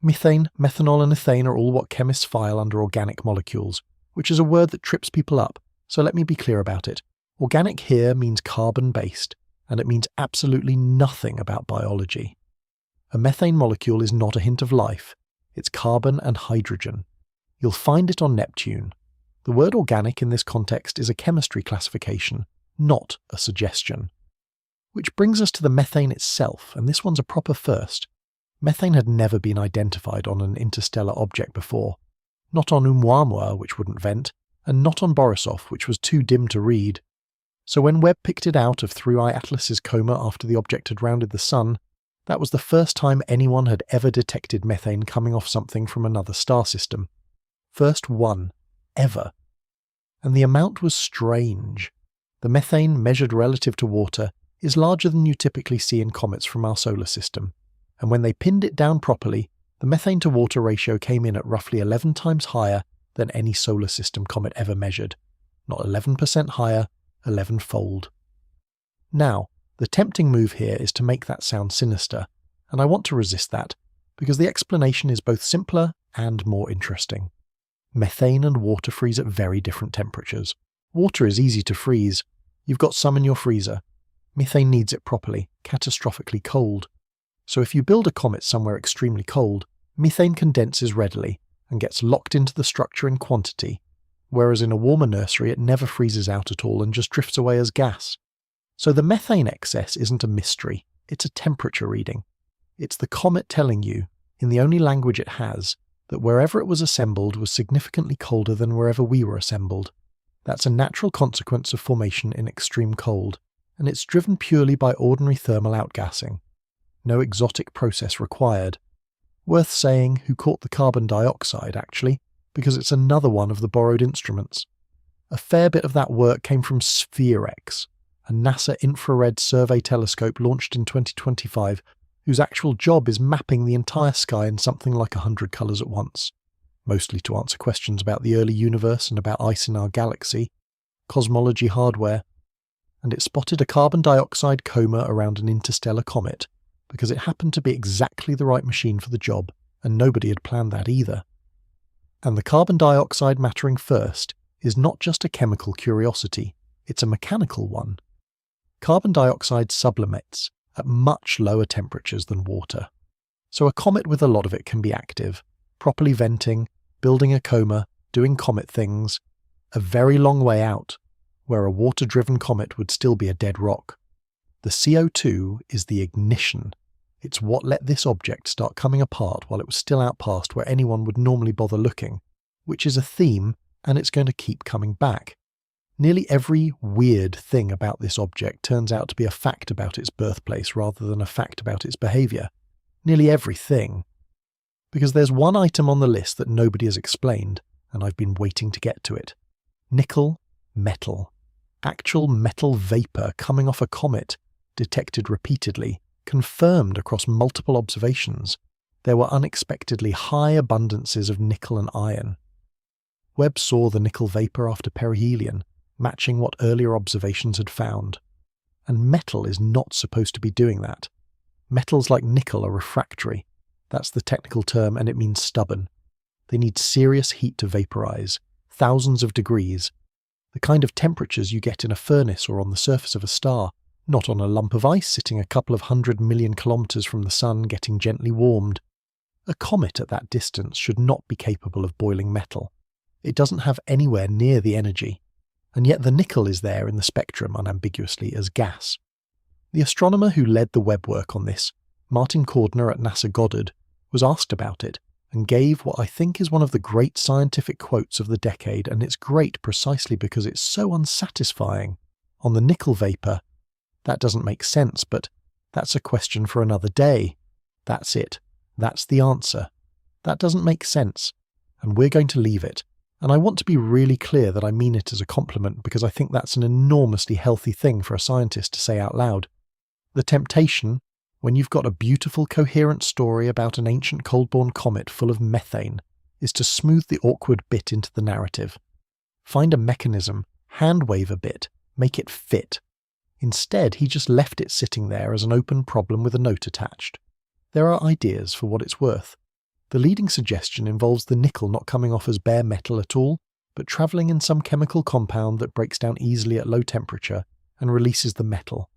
Methane, methanol and ethane are all what chemists file under organic molecules, which is a word that trips people up, so let me be clear about it. Organic here means carbon-based, and it means absolutely nothing about biology. A methane molecule is not a hint of life, it's carbon and hydrogen. You'll find it on Neptune. The word organic in this context is a chemistry classification, not a suggestion. Which brings us to the methane itself, and this one's a proper first. Methane had never been identified on an interstellar object before. Not on Oumuamua, which wouldn't vent, and not on Borisov, which was too dim to read. So when Webb picked it out of 3IATLAS's coma after the object had rounded the Sun, that was the first time anyone had ever detected methane coming off something from another star system. First one, ever. And the amount was strange. The methane, measured relative to water, is larger than you typically see in comets from our solar system. And when they pinned it down properly, the methane-to-water ratio came in at roughly 11 times higher than any solar system comet ever measured. Not 11% higher, 11-fold. Now, the tempting move here is to make that sound sinister, and I want to resist that, because the explanation is both simpler and more interesting. Methane and water freeze at very different temperatures. Water is easy to freeze. You've got some in your freezer. Methane needs it properly, catastrophically cold. So if you build a comet somewhere extremely cold, methane condenses readily and gets locked into the structure in quantity, whereas in a warmer nursery it never freezes out at all and just drifts away as gas. So the methane excess isn't a mystery, it's a temperature reading. It's the comet telling you, in the only language it has, that wherever it was assembled was significantly colder than wherever we were assembled. That's a natural consequence of formation in extreme cold, and it's driven purely by ordinary thermal outgassing. No exotic process required. Worth saying who caught the carbon dioxide, actually, because it's another one of the borrowed instruments. A fair bit of that work came from Sphere-X, a NASA infrared survey telescope launched in 2025, whose actual job is mapping the entire sky in something like 100 colours at once, mostly to answer questions about the early universe and about ice in our galaxy, cosmology hardware, and it spotted a carbon dioxide coma around an interstellar comet, because it happened to be exactly the right machine for the job, and nobody had planned that either. And the carbon dioxide mattering first is not just a chemical curiosity, it's a mechanical one. Carbon dioxide sublimates at much lower temperatures than water. So a comet with a lot of it can be active, properly venting, building a coma, doing comet things, a very long way out, where a water-driven comet would still be a dead rock. The CO2 is the ignition. It's what let this object start coming apart while it was still out past where anyone would normally bother looking, which is a theme, and it's going to keep coming back. Nearly every weird thing about this object turns out to be a fact about its birthplace rather than a fact about its behaviour. Nearly everything. Because there's one item on the list that nobody has explained, and I've been waiting to get to it. Nickel metal. Actual metal vapour coming off a comet, detected repeatedly, confirmed across multiple observations. There were unexpectedly high abundances of nickel and iron. Webb saw the nickel vapour after perihelion, matching what earlier observations had found. And metal is not supposed to be doing that. Metals like nickel are refractory. That's the technical term, and it means stubborn. They need serious heat to vaporize, thousands of degrees, the kind of temperatures you get in a furnace or on the surface of a star, not on a lump of ice sitting a couple of 100 million kilometers from the sun getting gently warmed. A comet at that distance should not be capable of boiling metal. It doesn't have anywhere near the energy, and yet the nickel is there in the spectrum unambiguously as gas. The astronomer who led the Webb work on this, Martin Cordner at NASA Goddard, was asked about it, and gave what I think is one of the great scientific quotes of the decade, and it's great precisely because it's so unsatisfying. On the nickel vapor, that doesn't make sense, but that's a question for another day. That's it. That's the answer. That doesn't make sense, and we're going to leave it. And I want to be really clear that I mean it as a compliment because I think that's an enormously healthy thing for a scientist to say out loud. The temptation, when you've got a beautiful, coherent story about an ancient cold-born comet full of methane, is to smooth the awkward bit into the narrative. Find a mechanism, hand-wave a bit, make it fit. Instead, he just left it sitting there as an open problem with a note attached. There are ideas for what it's worth. The leading suggestion involves the nickel not coming off as bare metal at all, but travelling in some chemical compound that breaks down easily at low temperature and releases the metal.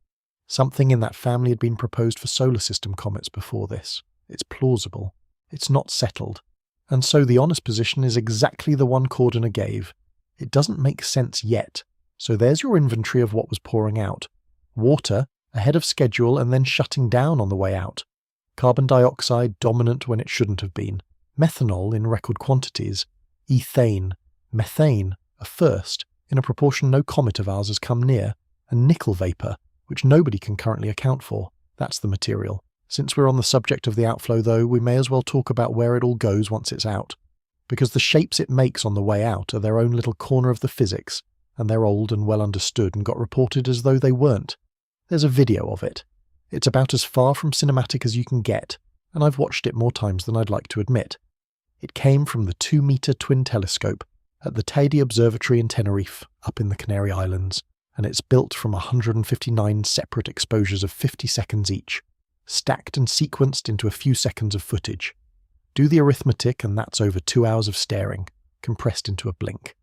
Something in that family had been proposed for solar system comets before this. It's plausible. It's not settled. And so the honest position is exactly the one Cordner gave. It doesn't make sense yet. So there's your inventory of what was pouring out. Water, ahead of schedule and then shutting down on the way out. Carbon dioxide dominant when it shouldn't have been. Methanol in record quantities. Ethane. Methane, a first, in a proportion no comet of ours has come near. And nickel vapor, which nobody can currently account for. That's the material. Since we're on the subject of the outflow though, we may as well talk about where it all goes once it's out. Because the shapes it makes on the way out are their own little corner of the physics, and they're old and well understood and got reported as though they weren't. There's a video of it. It's about as far from cinematic as you can get, and I've watched it more times than I'd like to admit. It came from the 2-metre twin telescope at the Teide Observatory in Tenerife, up in the Canary Islands, and it's built from 159 separate exposures of 50 seconds each, stacked and sequenced into a few seconds of footage. Do the arithmetic and that's over 2 hours of staring, compressed into a blink.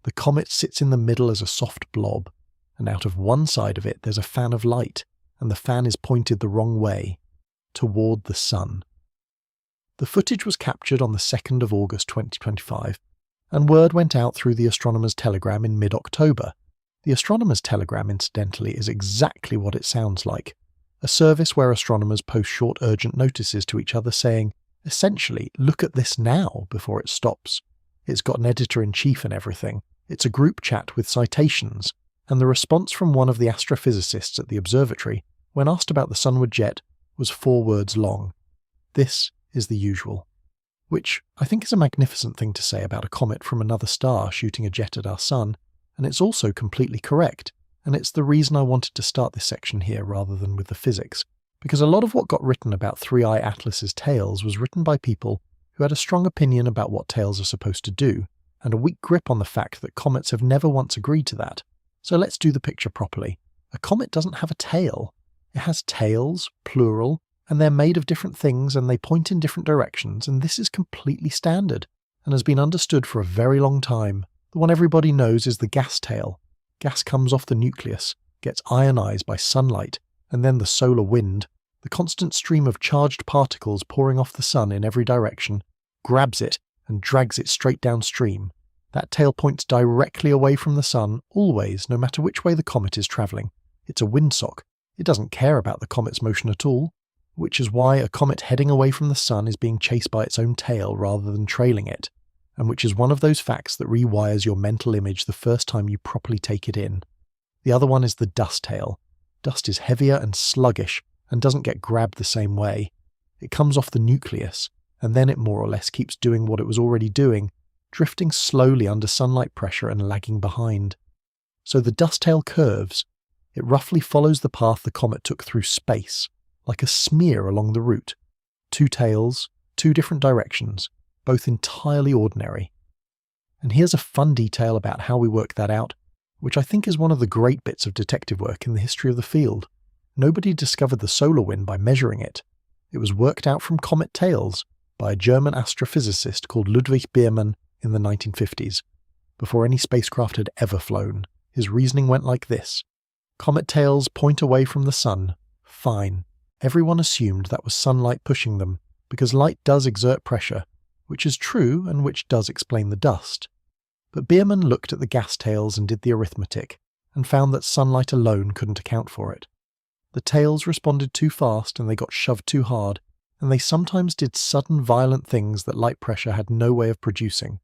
The comet sits in the middle as a soft blob, and out of one side of it there's a fan of light, and the fan is pointed the wrong way, toward the sun. The footage was captured on the 2nd of August 2025, and word went out through the Astronomer's Telegram in mid-October. The Astronomer's Telegram, incidentally, is exactly what it sounds like. A service where astronomers post short urgent notices to each other saying, essentially, look at this now before it stops. It's got an editor-in-chief and everything. It's a group chat with citations, and the response from one of the astrophysicists at the observatory, when asked about the sunward jet, was 4 words long. This is the usual. Which I think is a magnificent thing to say about a comet from another star shooting a jet at our sun, and it's also completely correct, and it's the reason I wanted to start this section here rather than with the physics, because a lot of what got written about 3IATLAS's tails was written by people who had a strong opinion about what tails are supposed to do, and a weak grip on the fact that comets have never once agreed to that. So let's do the picture properly. A comet doesn't have a tail. It has tails, plural, and they're made of different things and they point in different directions, and this is completely standard, and has been understood for a very long time. The one everybody knows is the gas tail. Gas comes off the nucleus, gets ionized by sunlight, and then the solar wind, the constant stream of charged particles pouring off the sun in every direction, grabs it and drags it straight downstream. That tail points directly away from the sun, always, no matter which way the comet is travelling. It's a windsock. It doesn't care about the comet's motion at all, which is why a comet heading away from the sun is being chased by its own tail rather than trailing it, and which is one of those facts that rewires your mental image the first time you properly take it in. The other one is the dust tail. Dust is heavier and sluggish and doesn't get grabbed the same way. It comes off the nucleus, and then it more or less keeps doing what it was already doing, drifting slowly under sunlight pressure and lagging behind. So the dust tail curves. It roughly follows the path the comet took through space, like a smear along the route. 2 tails, 2 different directions, both entirely ordinary. And here's a fun detail about how we work that out, which I think is one of the great bits of detective work in the history of the field. Nobody discovered the solar wind by measuring it. It was worked out from comet tails by a German astrophysicist called Ludwig Biermann in the 1950s, before any spacecraft had ever flown. His reasoning went like this. Comet tails point away from the sun. Fine. Everyone assumed that was sunlight pushing them, because light does exert pressure, which is true and which does explain the dust. But Biermann looked at the gas tails and did the arithmetic, and found that sunlight alone couldn't account for it. The tails responded too fast and they got shoved too hard, and they sometimes did sudden violent things that light pressure had no way of producing.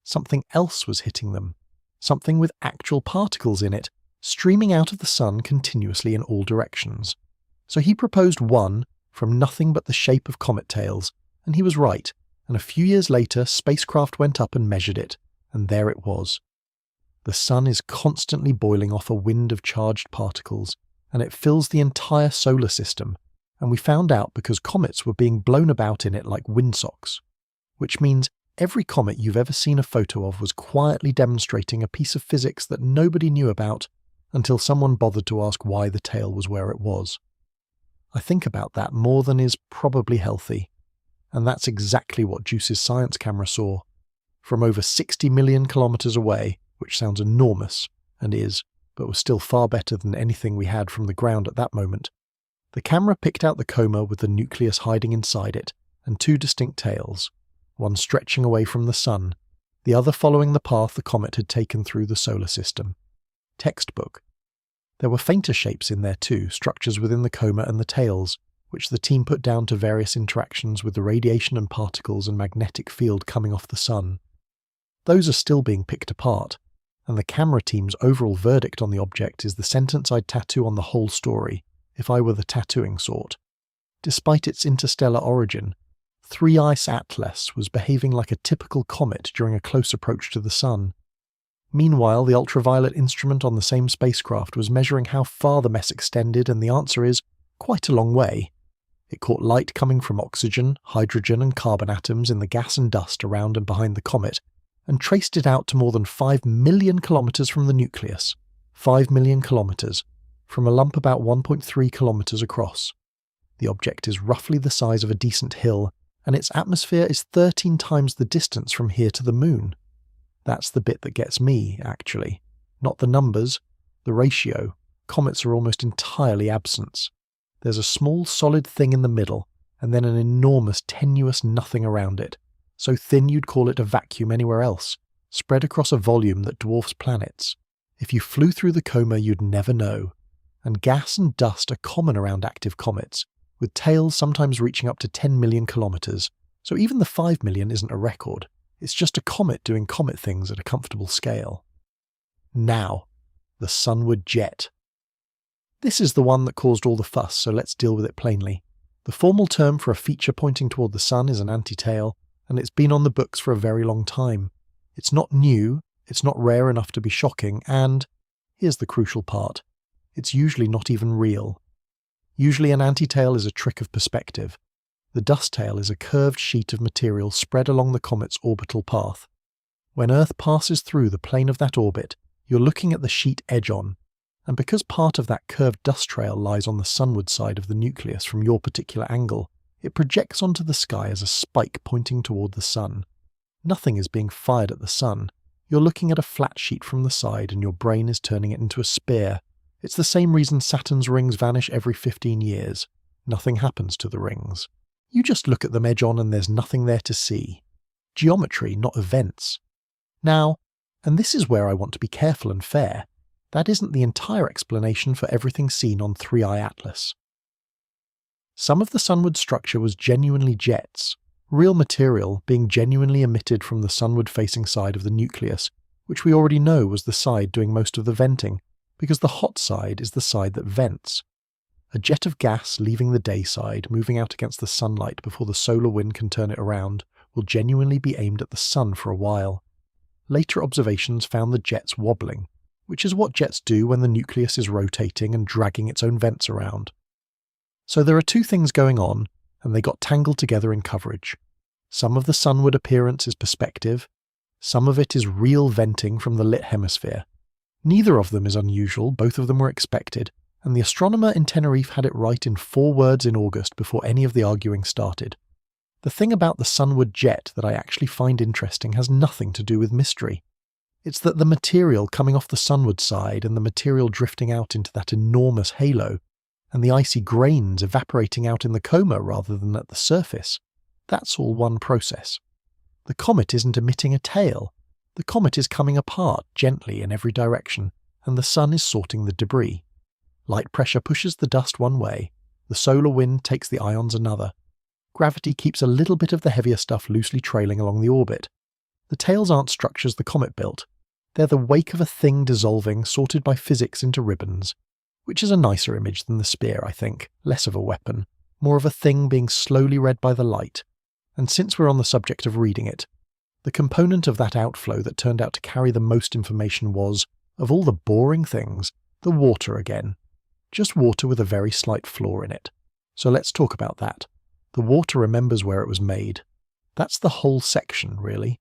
Something else was hitting them, something with actual particles in it, streaming out of the sun continuously in all directions. So he proposed one from nothing but the shape of comet tails, and he was right, and a few years later spacecraft went up and measured it, and there it was. The sun is constantly boiling off a wind of charged particles, and it fills the entire solar system, and we found out because comets were being blown about in it like windsocks, which means every comet you've ever seen a photo of was quietly demonstrating a piece of physics that nobody knew about until someone bothered to ask why the tail was where it was. I think about that more than is probably healthy, and that's exactly what Juice's science camera saw. From over 60 million kilometers away, which sounds enormous, and is, but was still far better than anything we had from the ground at that moment, the camera picked out the coma with the nucleus hiding inside it, and two distinct tails, one stretching away from the sun, the other following the path the comet had taken through the solar system. Textbook. There were fainter shapes in there too, structures within the coma and the tails, which the team put down to various interactions with the radiation and particles and magnetic field coming off the sun. Those are still being picked apart, and the camera team's overall verdict on the object is the sentence I'd tattoo on the whole story, if I were the tattooing sort. Despite its interstellar origin, 3IATLAS was behaving like a typical comet during a close approach to the sun. Meanwhile, the ultraviolet instrument on the same spacecraft was measuring how far the mess extended, and the answer is quite a long way. It caught light coming from oxygen, hydrogen and carbon atoms in the gas and dust around and behind the comet, and traced it out to more than 5 million kilometers from the nucleus. 5 million kilometers, from a lump about 1.3 kilometers across. The object is roughly the size of a decent hill, and its atmosphere is 13 times the distance from here to the moon. That's the bit that gets me, actually. Not the numbers, the ratio. Comets are almost entirely absent. There's a small solid thing in the middle, and then an enormous tenuous nothing around it, so thin you'd call it a vacuum anywhere else, spread across a volume that dwarfs planets. If you flew through the coma, you'd never know. And gas and dust are common around active comets, with tails sometimes reaching up to 10 million kilometers, so even the 5 million isn't a record. It's just a comet doing comet things at a comfortable scale. Now, the sunward jet. This is the one that caused all the fuss, so let's deal with it plainly. The formal term for a feature pointing toward the sun is an antitail, and it's been on the books for a very long time. It's not new, it's not rare enough to be shocking, and, here's the crucial part, it's usually not even real. Usually an antitail is a trick of perspective. The dust tail is a curved sheet of material spread along the comet's orbital path. When Earth passes through the plane of that orbit, you're looking at the sheet edge-on, and because part of that curved dust trail lies on the sunward side of the nucleus from your particular angle, it projects onto the sky as a spike pointing toward the sun. Nothing is being fired at the sun. You're looking at a flat sheet from the side and your brain is turning it into a spear. It's the same reason Saturn's rings vanish every 15 years. Nothing happens to the rings. You just look at them edge-on and there's nothing there to see. Geometry, not events. Now, and this is where I want to be careful and fair, that isn't the entire explanation for everything seen on 3IATLAS. Some of the sunward structure was genuinely jets, real material being genuinely emitted from the sunward-facing side of the nucleus, which we already know was the side doing most of the venting, because the hot side is the side that vents. A jet of gas leaving the day side, moving out against the sunlight before the solar wind can turn it around, will genuinely be aimed at the sun for a while. Later observations found the jets wobbling, which is what jets do when the nucleus is rotating and dragging its own vents around. So there are two things going on, and they got tangled together in coverage. Some of the sunward appearance is perspective, some of it is real venting from the lit hemisphere. Neither of them is unusual, both of them were expected, and the astronomer in Tenerife had it right in 4 words in August before any of the arguing started. The thing about the sunward jet that I actually find interesting has nothing to do with mystery. It's that the material coming off the sunward side and the material drifting out into that enormous halo, and the icy grains evaporating out in the coma rather than at the surface, that's all one process. The comet isn't emitting a tail. The comet is coming apart gently in every direction, and the sun is sorting the debris. Light pressure pushes the dust one way, the solar wind takes the ions another. Gravity keeps a little bit of the heavier stuff loosely trailing along the orbit. The tails aren't structures the comet built. They're the wake of a thing dissolving, sorted by physics into ribbons, which is a nicer image than the spear, I think, less of a weapon, more of a thing being slowly read by the light. And since we're on the subject of reading it, the component of that outflow that turned out to carry the most information was, of all the boring things, the water again. Just water with a very slight flaw in it. So let's talk about that. The water remembers where it was made. That's the whole section, really.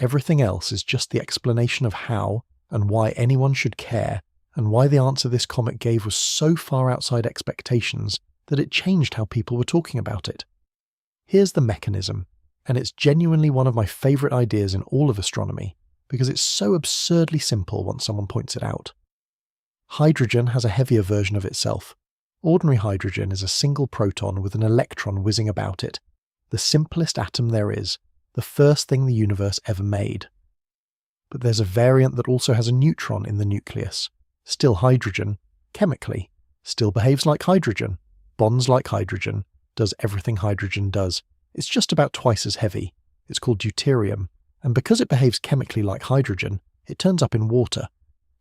Everything else is just the explanation of how and why anyone should care, and why the answer this comet gave was so far outside expectations that it changed how people were talking about it. Here's the mechanism, and it's genuinely one of my favourite ideas in all of astronomy, because it's so absurdly simple once someone points it out. Hydrogen has a heavier version of itself. Ordinary hydrogen is a single proton with an electron whizzing about it, the simplest atom there is, the first thing the universe ever made. But there's a variant that also has a neutron in the nucleus. Still hydrogen, chemically, still behaves like hydrogen, bonds like hydrogen, does everything hydrogen does. It's just about twice as heavy. It's called deuterium, and because it behaves chemically like hydrogen, it turns up in water.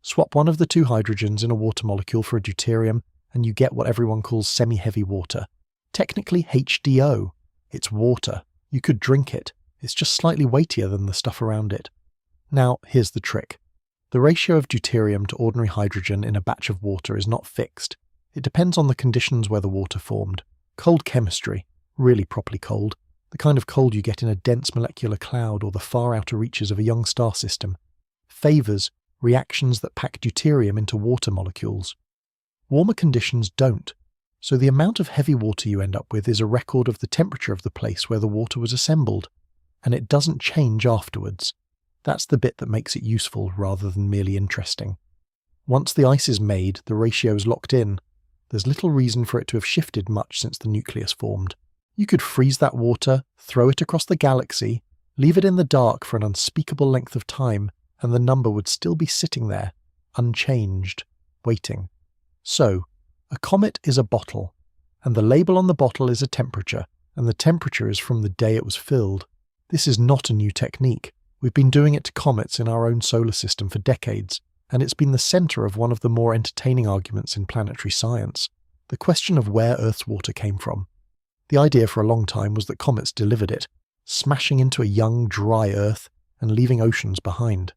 Swap one of the two hydrogens in a water molecule for a deuterium, and you get what everyone calls semi-heavy water. Technically HDO. It's water. You could drink it. It's just slightly weightier than the stuff around it. Now, here's the trick. The ratio of deuterium to ordinary hydrogen in a batch of water is not fixed. It depends on the conditions where the water formed. Cold chemistry, really properly cold, the kind of cold you get in a dense molecular cloud or the far outer reaches of a young star system, favours reactions that pack deuterium into water molecules. Warmer conditions don't, so the amount of heavy water you end up with is a record of the temperature of the place where the water was assembled, and it doesn't change afterwards. That's the bit that makes it useful rather than merely interesting. Once the ice is made, the ratio is locked in. There's little reason for it to have shifted much since the nucleus formed. You could freeze that water, throw it across the galaxy, leave it in the dark for an unspeakable length of time, and the number would still be sitting there, unchanged, waiting. So, a comet is a bottle, and the label on the bottle is a temperature, and the temperature is from the day it was filled. This is not a new technique. We've been doing it to comets in our own solar system for decades, and it's been the centre of one of the more entertaining arguments in planetary science, the question of where Earth's water came from. The idea for a long time was that comets delivered it, smashing into a young, dry Earth and leaving oceans behind.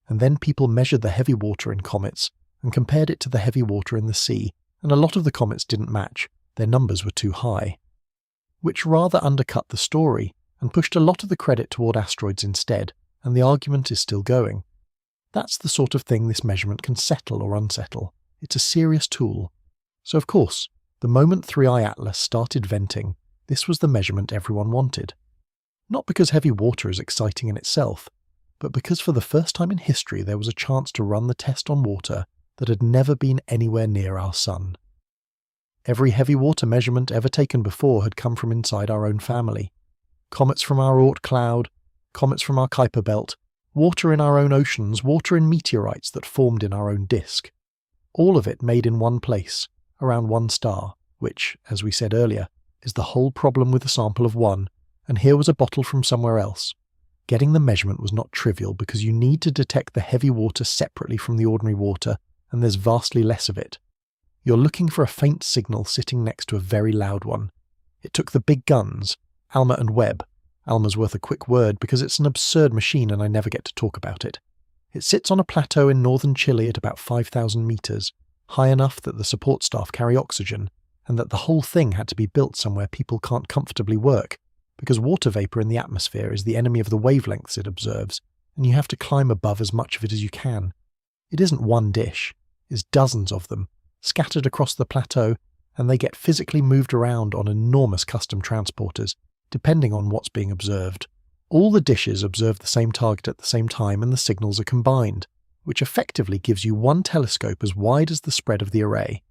And then people measured the heavy water in comets and compared it to the heavy water in the sea, and a lot of the comets didn't match, their numbers were too high. Which rather undercut the story and pushed a lot of the credit toward asteroids instead, and the argument is still going. That's the sort of thing this measurement can settle or unsettle. It's a serious tool. So of course, the moment 3IATLAS started venting, this was the measurement everyone wanted. Not because heavy water is exciting in itself, but because for the first time in history there was a chance to run the test on water that had never been anywhere near our sun. Every heavy water measurement ever taken before had come from inside our own family. Comets from our Oort cloud, comets from our Kuiper belt, water in our own oceans, water in meteorites that formed in our own disk. All of it made in one place, around one star, which, as we said earlier, is the whole problem with a sample of one, and here was a bottle from somewhere else. Getting the measurement was not trivial because you need to detect the heavy water separately from the ordinary water, and there's vastly less of it. You're looking for a faint signal sitting next to a very loud one. It took the big guns, Alma and Webb. Alma's worth a quick word because it's an absurd machine and I never get to talk about it. It sits on a plateau in northern Chile at about 5,000 metres, high enough that the support staff carry oxygen, and that the whole thing had to be built somewhere people can't comfortably work, because water vapour in the atmosphere is the enemy of the wavelengths it observes, and you have to climb above as much of it as you can. It isn't one dish, it's dozens of them, scattered across the plateau, and they get physically moved around on enormous custom transporters, depending on what's being observed. All the dishes observe the same target at the same time and the signals are combined, which effectively gives you one telescope as wide as the spread of the array.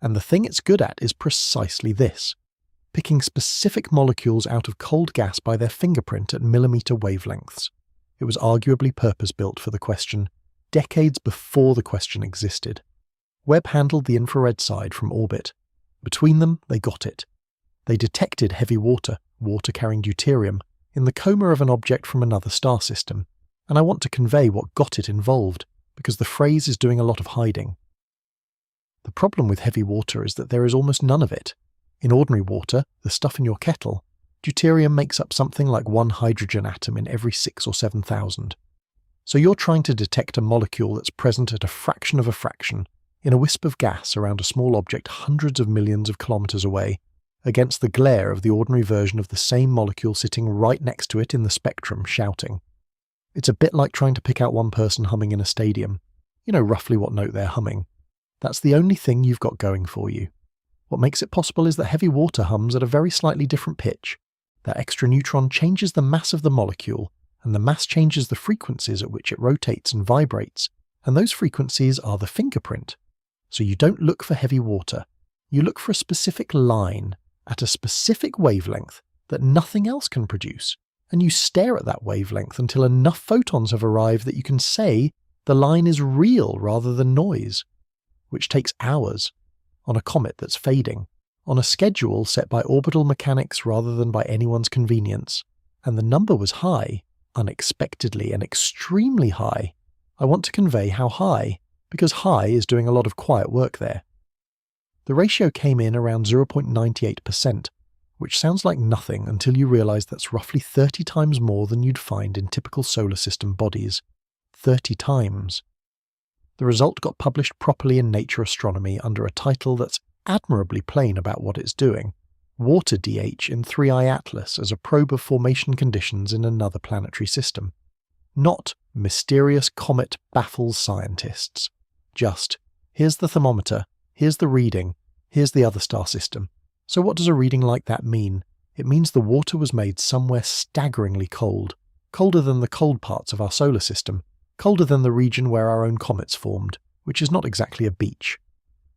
And the thing it's good at is precisely this, picking specific molecules out of cold gas by their fingerprint at millimetre wavelengths. It was arguably purpose-built for the question, decades before the question existed. Webb handled the infrared side from orbit. Between them, they got it. They detected heavy water, water carrying deuterium, in the coma of an object from another star system, and I want to convey what got it involved, because the phrase is doing a lot of hiding. The problem with heavy water is that there is almost none of it. In ordinary water, the stuff in your kettle, deuterium makes up something like 1 hydrogen atom in every 6 or 7,000. So you're trying to detect a molecule that's present at a fraction of a fraction, in a wisp of gas around a small object hundreds of millions of kilometers away, against the glare of the ordinary version of the same molecule sitting right next to it in the spectrum shouting. It's a bit like trying to pick out one person humming in a stadium. You know roughly what note they're humming. That's the only thing you've got going for you. What makes it possible is that heavy water hums at a very slightly different pitch. That extra neutron changes the mass of the molecule, and the mass changes the frequencies at which it rotates and vibrates, and those frequencies are the fingerprint. So you don't look for heavy water. You look for a specific line at a specific wavelength that nothing else can produce, and you stare at that wavelength until enough photons have arrived that you can say the line is real rather than noise, which takes hours, on a comet that's fading, on a schedule set by orbital mechanics rather than by anyone's convenience. And the number was high, unexpectedly and extremely high. I want to convey how high, because high is doing a lot of quiet work there. The ratio came in around 0.98%, which sounds like nothing until you realise that's roughly 30 times more than you'd find in typical solar system bodies. 30 times. The result got published properly in Nature Astronomy under a title that's admirably plain about what it's doing: Water DH in 3IATLAS as a probe of formation conditions in another planetary system. Not Mysterious Comet Baffles Scientists. Just, here's the thermometer, here's the reading, here's the other star system. So what does a reading like that mean? It means the water was made somewhere staggeringly cold, colder than the cold parts of our solar system, colder than the region where our own comets formed, which is not exactly a beach.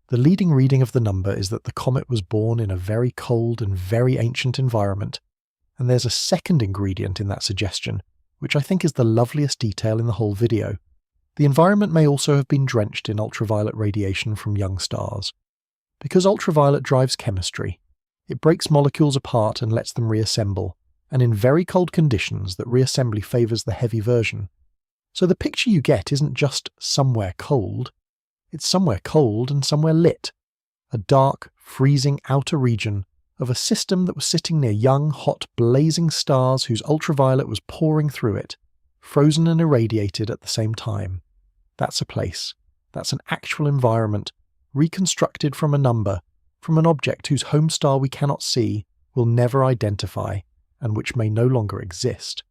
The leading reading of the number is that the comet was born in a very cold and very ancient environment, and there's a second ingredient in that suggestion, which I think is the loveliest detail in the whole video. The environment may also have been drenched in ultraviolet radiation from young stars. Because ultraviolet drives chemistry, it breaks molecules apart and lets them reassemble, and in very cold conditions that reassembly favours the heavy version. So the picture you get isn't just somewhere cold, it's somewhere cold and somewhere lit. A dark, freezing outer region of a system that was sitting near young, hot, blazing stars whose ultraviolet was pouring through it, frozen and irradiated at the same time. That's a place. That's an actual environment, reconstructed from a number, from an object whose home star we cannot see, will never identify, and which may no longer exist.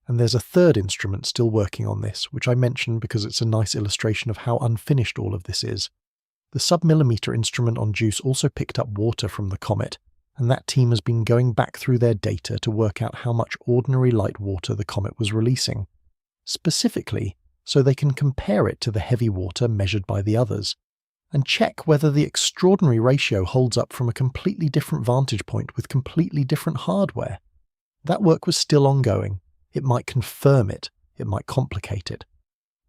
And there's a third instrument still working on this, which I mention because it's a nice illustration of how unfinished all of this is. The submillimeter instrument on JUICE also picked up water from the comet, and that team has been going back through their data to work out how much ordinary light water the comet was releasing, specifically so they can compare it to the heavy water measured by the others, and check whether the extraordinary ratio holds up from a completely different vantage point with completely different hardware. That work was still ongoing. It might confirm it, it might complicate it,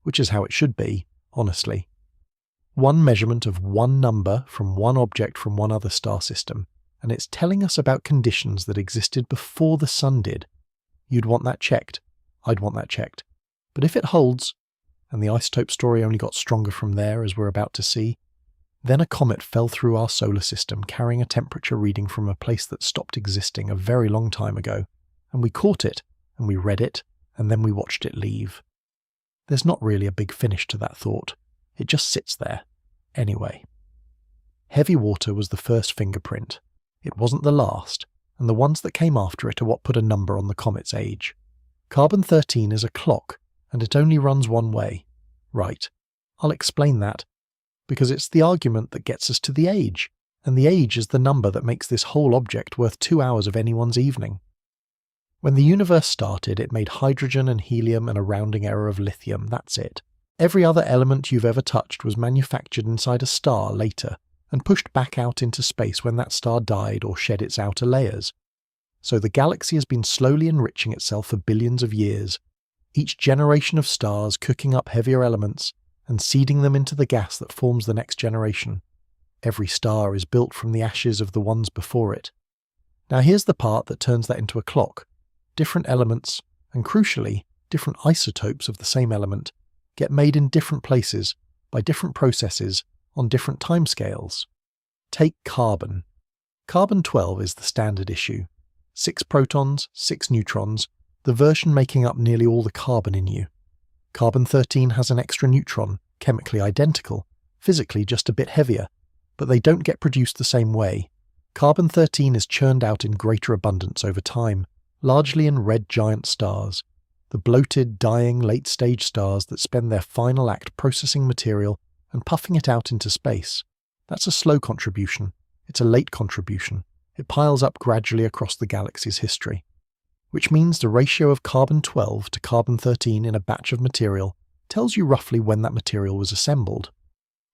which is how it should be, honestly. One measurement of one number from one object from one other star system, and it's telling us about conditions that existed before the Sun did. You'd want that checked. I'd want that checked. But if it holds, and the isotope story only got stronger from there as we're about to see, then a comet fell through our solar system carrying a temperature reading from a place that stopped existing a very long time ago, and we caught it, and we read it, and then we watched it leave. There's not really a big finish to that thought. It just sits there. Anyway. Heavy water was the first fingerprint. It wasn't the last, and the ones that came after it are what put a number on the comet's age. Carbon-13 is a clock, and it only runs one way. Right. I'll explain that, because it's the argument that gets us to the age, and the age is the number that makes this whole object worth 2 hours of anyone's evening. When the universe started, it made hydrogen and helium and a rounding error of lithium, that's it. Every other element you've ever touched was manufactured inside a star later, and pushed back out into space when that star died or shed its outer layers. So the galaxy has been slowly enriching itself for billions of years, each generation of stars cooking up heavier elements and seeding them into the gas that forms the next generation. Every star is built from the ashes of the ones before it. Now here's the part that turns that into a clock. Different elements, and crucially, different isotopes of the same element, get made in different places, by different processes, on different timescales. Take carbon. Carbon-12 is the standard issue. 6 protons, 6 neutrons, the version making up nearly all the carbon in you. Carbon-13 has an extra neutron, chemically identical, physically just a bit heavier, but they don't get produced the same way. Carbon-13 is churned out in greater abundance over time, largely in red giant stars, the bloated, dying late-stage stars that spend their final act processing material and puffing it out into space. That's a slow contribution. It's a late contribution. It piles up gradually across the galaxy's history. Which means the ratio of carbon-12 to carbon-13 in a batch of material tells you roughly when that material was assembled.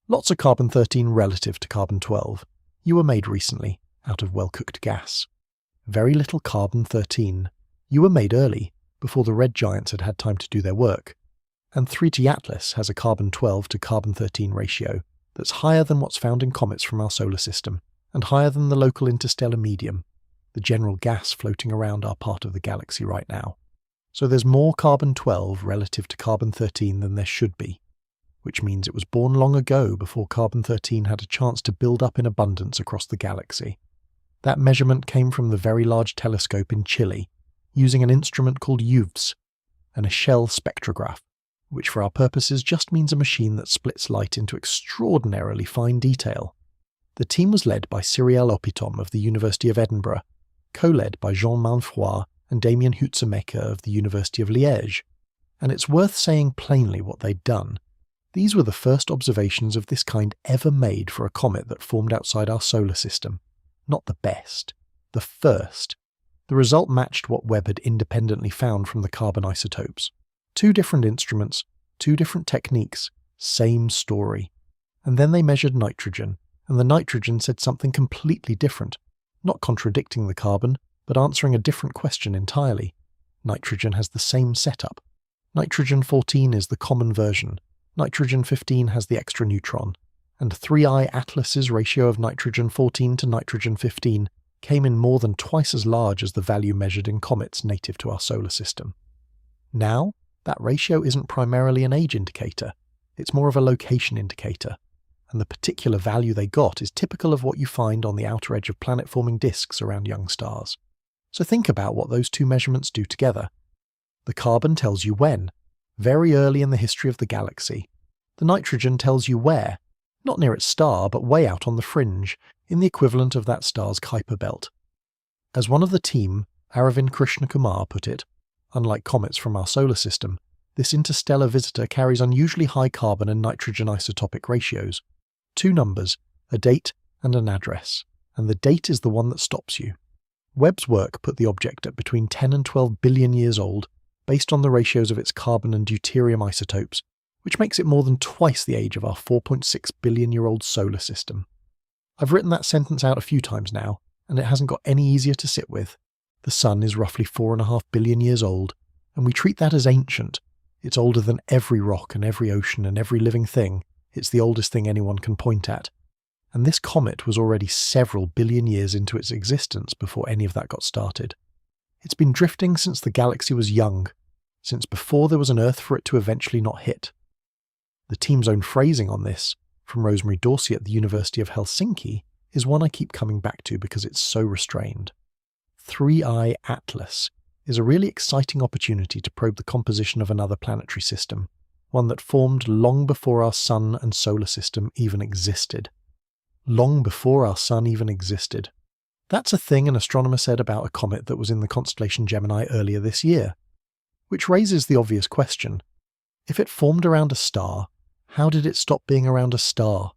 Lots of carbon-13 relative to carbon-12. You were made recently, out of well-cooked gas. Very little carbon-13. You were made early, before the red giants had had time to do their work. And 3IATLAS has a carbon-12 to carbon-13 ratio that's higher than what's found in comets from our solar system, and higher than the local interstellar medium, the general gas floating around our part of the galaxy right now. So there's more carbon-12 relative to carbon-13 than there should be, which means it was born long ago before carbon-13 had a chance to build up in abundance across the galaxy. That measurement came from the Very Large Telescope in Chile, using an instrument called UVS, and a shell spectrograph, which for our purposes just means a machine that splits light into extraordinarily fine detail. The team was led by Cyrielle Opitom of the University of Edinburgh, co-led by Jean Mainfroy and Damien Hutzemaker of the University of Liège. And it's worth saying plainly what they'd done. These were the first observations of this kind ever made for a comet that formed outside our solar system. Not the best. The first. The result matched what Webb had independently found from the carbon isotopes. 2 different instruments, 2 different techniques, same story. And then they measured nitrogen, and the nitrogen said something completely different, not contradicting the carbon, but answering a different question entirely. Nitrogen has the same setup. Nitrogen-14 is the common version. Nitrogen-15 has the extra neutron. And 3IATLAS's ratio of nitrogen-14 to nitrogen-15 came in more than twice as large as the value measured in comets native to our solar system. Now, that ratio isn't primarily an age indicator. It's more of a location indicator. And the particular value they got is typical of what you find on the outer edge of planet-forming disks around young stars. So think about what those 2 measurements do together. The carbon tells you when, very early in the history of the galaxy. The nitrogen tells you where, not near its star, but way out on the fringe, in the equivalent of that star's Kuiper belt. As one of the team, Aravind Krishnakumar, put it, unlike comets from our solar system, this interstellar visitor carries unusually high carbon and nitrogen isotopic ratios. 2 numbers, a date and an address, and the date is the one that stops you. Webb's work put the object at between 10 and 12 billion years old, based on the ratios of its carbon and deuterium isotopes, which makes it more than twice the age of our 4.6 billion-year-old solar system. I've written that sentence out a few times now, and it hasn't got any easier to sit with. The Sun is roughly 4.5 billion years old, and we treat that as ancient. It's older than every rock and every ocean and every living thing. It's the oldest thing anyone can point at. And this comet was already several billion years into its existence before any of that got started. It's been drifting since the galaxy was young, since before there was an Earth for it to eventually not hit. The team's own phrasing on this, from Rosemary Dorsey at the University of Helsinki, is one I keep coming back to because it's so restrained. 3IATLAS is a really exciting opportunity to probe the composition of another planetary system, one that formed long before our Sun and solar system even existed. Long before our Sun even existed. That's a thing an astronomer said about a comet that was in the constellation Gemini earlier this year. Which raises the obvious question. If it formed around a star, how did it stop being around a star?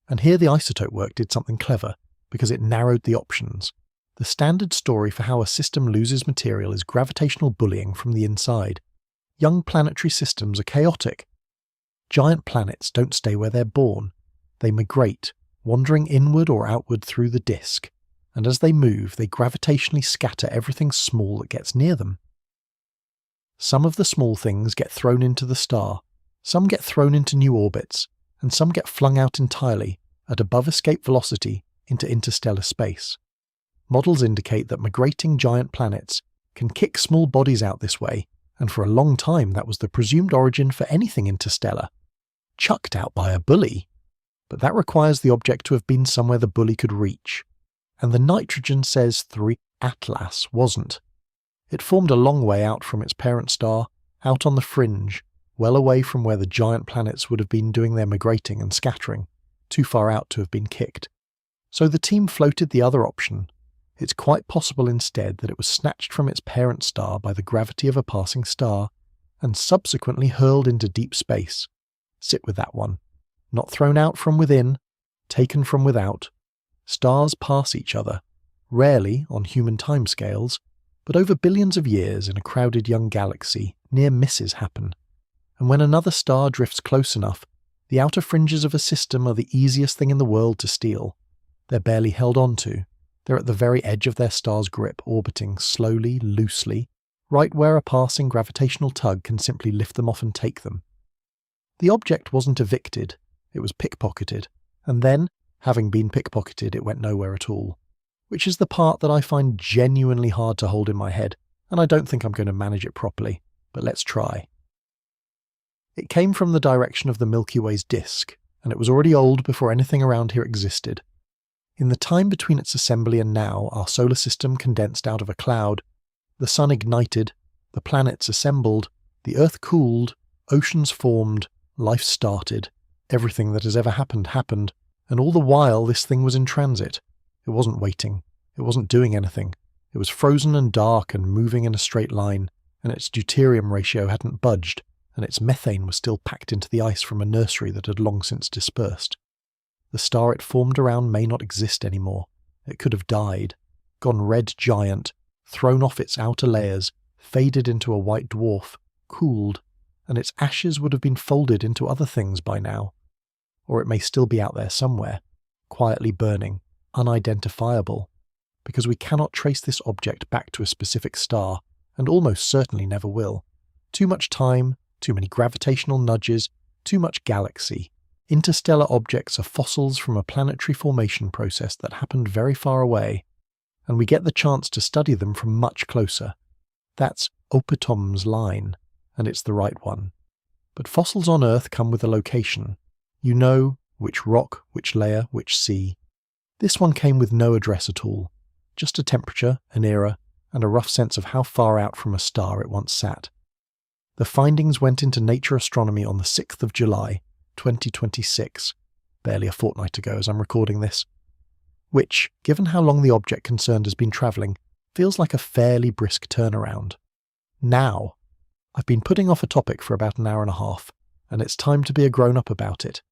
And here the isotope work did something clever, because it narrowed the options. The standard story for how a system loses material is gravitational bullying from the inside. Young planetary systems are chaotic. Giant planets don't stay where they're born. They migrate, wandering inward or outward through the disk, and as they move, they gravitationally scatter everything small that gets near them. Some of the small things get thrown into the star, some get thrown into new orbits, and some get flung out entirely, at above escape velocity, into interstellar space. Models indicate that migrating giant planets can kick small bodies out this way and for a long time that was the presumed origin for anything interstellar. Chucked out by a bully. But that requires the object to have been somewhere the bully could reach. And the nitrogen says 3IATLAS wasn't. It formed a long way out from its parent star, out on the fringe, well away from where the giant planets would have been doing their migrating and scattering, too far out to have been kicked. So the team floated the other option. It's quite possible instead that it was snatched from its parent star by the gravity of a passing star, and subsequently hurled into deep space. Sit with that one. Not thrown out from within, taken from without. Stars pass each other, rarely on human timescales, but over billions of years in a crowded young galaxy, near misses happen. And when another star drifts close enough, the outer fringes of a system are the easiest thing in the world to steal. They're barely held on to. They're at the very edge of their star's grip, orbiting slowly, loosely, right where a passing gravitational tug can simply lift them off and take them. The object wasn't evicted, it was pickpocketed, and then, having been pickpocketed, it went nowhere at all. Which is the part that I find genuinely hard to hold in my head, and I don't think I'm going to manage it properly, but let's try. It came from the direction of the Milky Way's disk, and it was already old before anything around here existed. In the time between its assembly and now, our solar system condensed out of a cloud, the sun ignited, the planets assembled, the Earth cooled, oceans formed, life started, everything that has ever happened, and all the while this thing was in transit. It wasn't waiting, it wasn't doing anything, it was frozen and dark and moving in a straight line, and its deuterium ratio hadn't budged, and its methane was still packed into the ice from a nursery that had long since dispersed. The star it formed around may not exist anymore. It could have died, gone red giant, thrown off its outer layers, faded into a white dwarf, cooled, and its ashes would have been folded into other things by now. Or it may still be out there somewhere, quietly burning, unidentifiable, because we cannot trace this object back to a specific star, and almost certainly never will. Too much time, too many gravitational nudges, too much galaxy. Interstellar objects are fossils from a planetary formation process that happened very far away, and we get the chance to study them from much closer. That's Opetom's line, and it's the right one. But fossils on Earth come with a location. You know which rock, which layer, which sea. This one came with no address at all, just a temperature, an era, and a rough sense of how far out from a star it once sat. The findings went into Nature Astronomy on the 6th of July, 2026, barely a fortnight ago as I'm recording this, which, given how long the object concerned has been travelling, feels like a fairly brisk turnaround. Now, I've been putting off a topic for about an hour and a half, and it's time to be a grown-up about it.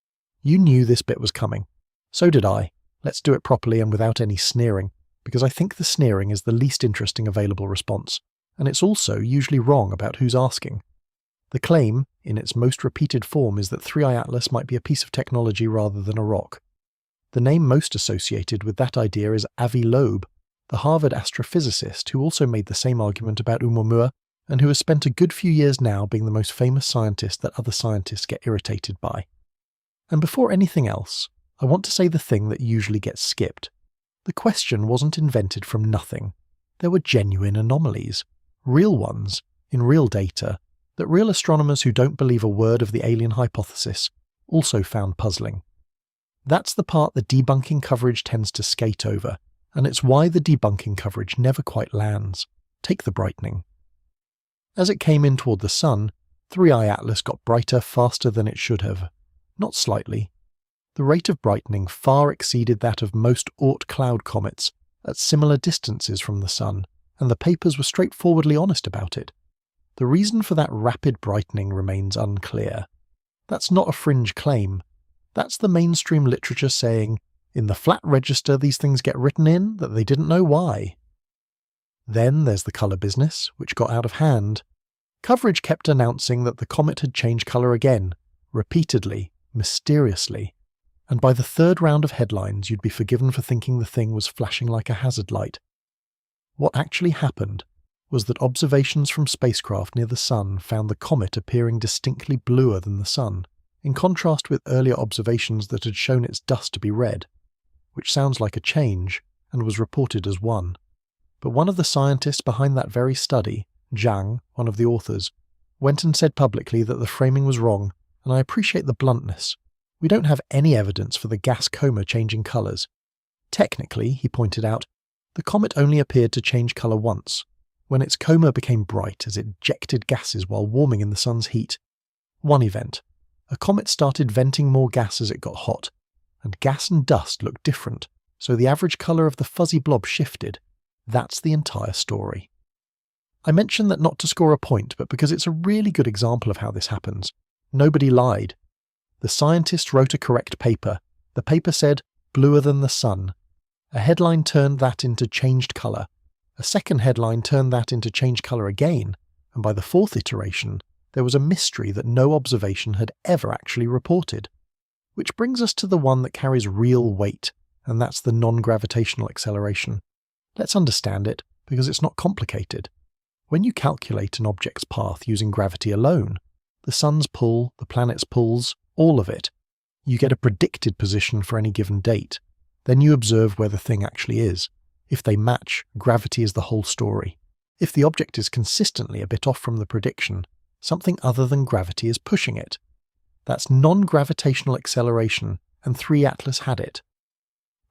You knew this bit was coming. So did I. Let's do it properly and without any sneering, because I think the sneering is the least interesting available response, and it's also usually wrong about who's asking. The claim, in its most repeated form, is that 3IATLAS might be a piece of technology rather than a rock. The name most associated with that idea is Avi Loeb, the Harvard astrophysicist who also made the same argument about Oumuamua, and who has spent a good few years now being the most famous scientist that other scientists get irritated by. And before anything else, I want to say the thing that usually gets skipped. The question wasn't invented from nothing. There were genuine anomalies, real ones, in real data, that real astronomers who don't believe a word of the alien hypothesis also found puzzling. That's the part the debunking coverage tends to skate over, and it's why the debunking coverage never quite lands. Take the brightening. As it came in toward the sun, 3IATLAS got brighter faster than it should have. Not slightly. The rate of brightening far exceeded that of most Oort cloud comets at similar distances from the sun, and the papers were straightforwardly honest about it. The reason for that rapid brightening remains unclear. That's not a fringe claim. That's the mainstream literature saying, in the flat register these things get written in, that they didn't know why. Then there's the colour business, which got out of hand. Coverage kept announcing that the comet had changed colour again, repeatedly, mysteriously, and by the third round of headlines you'd be forgiven for thinking the thing was flashing like a hazard light. What actually happened was that observations from spacecraft near the sun found the comet appearing distinctly bluer than the sun, in contrast with earlier observations that had shown its dust to be red, which sounds like a change, and was reported as one. But one of the scientists behind that very study, Zhang, one of the authors, went and said publicly that the framing was wrong, and I appreciate the bluntness. We don't have any evidence for the gas coma changing colours. Technically, he pointed out, the comet only appeared to change colour once, when its coma became bright as it ejected gases while warming in the sun's heat. One event. A comet started venting more gas as it got hot, and gas and dust looked different, so the average colour of the fuzzy blob shifted. That's the entire story. I mention that not to score a point, but because it's a really good example of how this happens. Nobody lied. The scientist wrote a correct paper. The paper said, bluer than the sun. A headline turned that into changed colour. A second headline turned that into changed colour again, and by the fourth iteration, there was a mystery that no observation had ever actually reported. Which brings us to the one that carries real weight, and that's the non-gravitational acceleration. Let's understand it, because it's not complicated. When you calculate an object's path using gravity alone, the sun's pull, the planet's pulls, all of it, you get a predicted position for any given date. Then you observe where the thing actually is. If they match, gravity is the whole story. If the object is consistently a bit off from the prediction, something other than gravity is pushing it. That's non-gravitational acceleration, and 3IATLAS had it.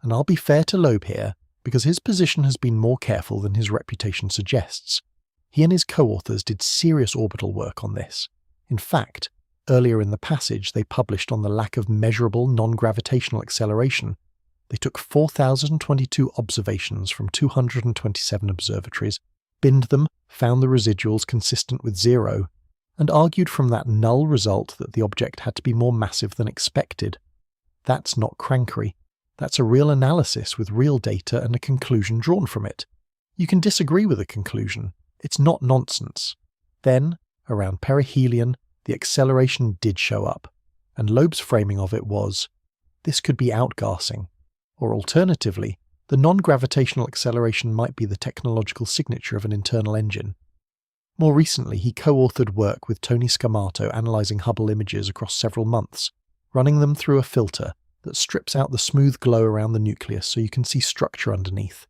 And I'll be fair to Loeb here, because his position has been more careful than his reputation suggests. He and his co-authors did serious orbital work on this. In fact, earlier in the passage they published on the lack of measurable non-gravitational acceleration. They took 4,022 observations from 227 observatories, binned them, found the residuals consistent with zero, and argued from that null result that the object had to be more massive than expected. That's not crankery. That's a real analysis with real data and a conclusion drawn from it. You can disagree with the conclusion. It's not nonsense. Then, around perihelion, the acceleration did show up, and Loeb's framing of it was, this could be outgassing, or alternatively, the non-gravitational acceleration might be the technological signature of an internal engine. More recently, he co-authored work with Tony Scamato analysing Hubble images across several months, running them through a filter that strips out the smooth glow around the nucleus so you can see structure underneath.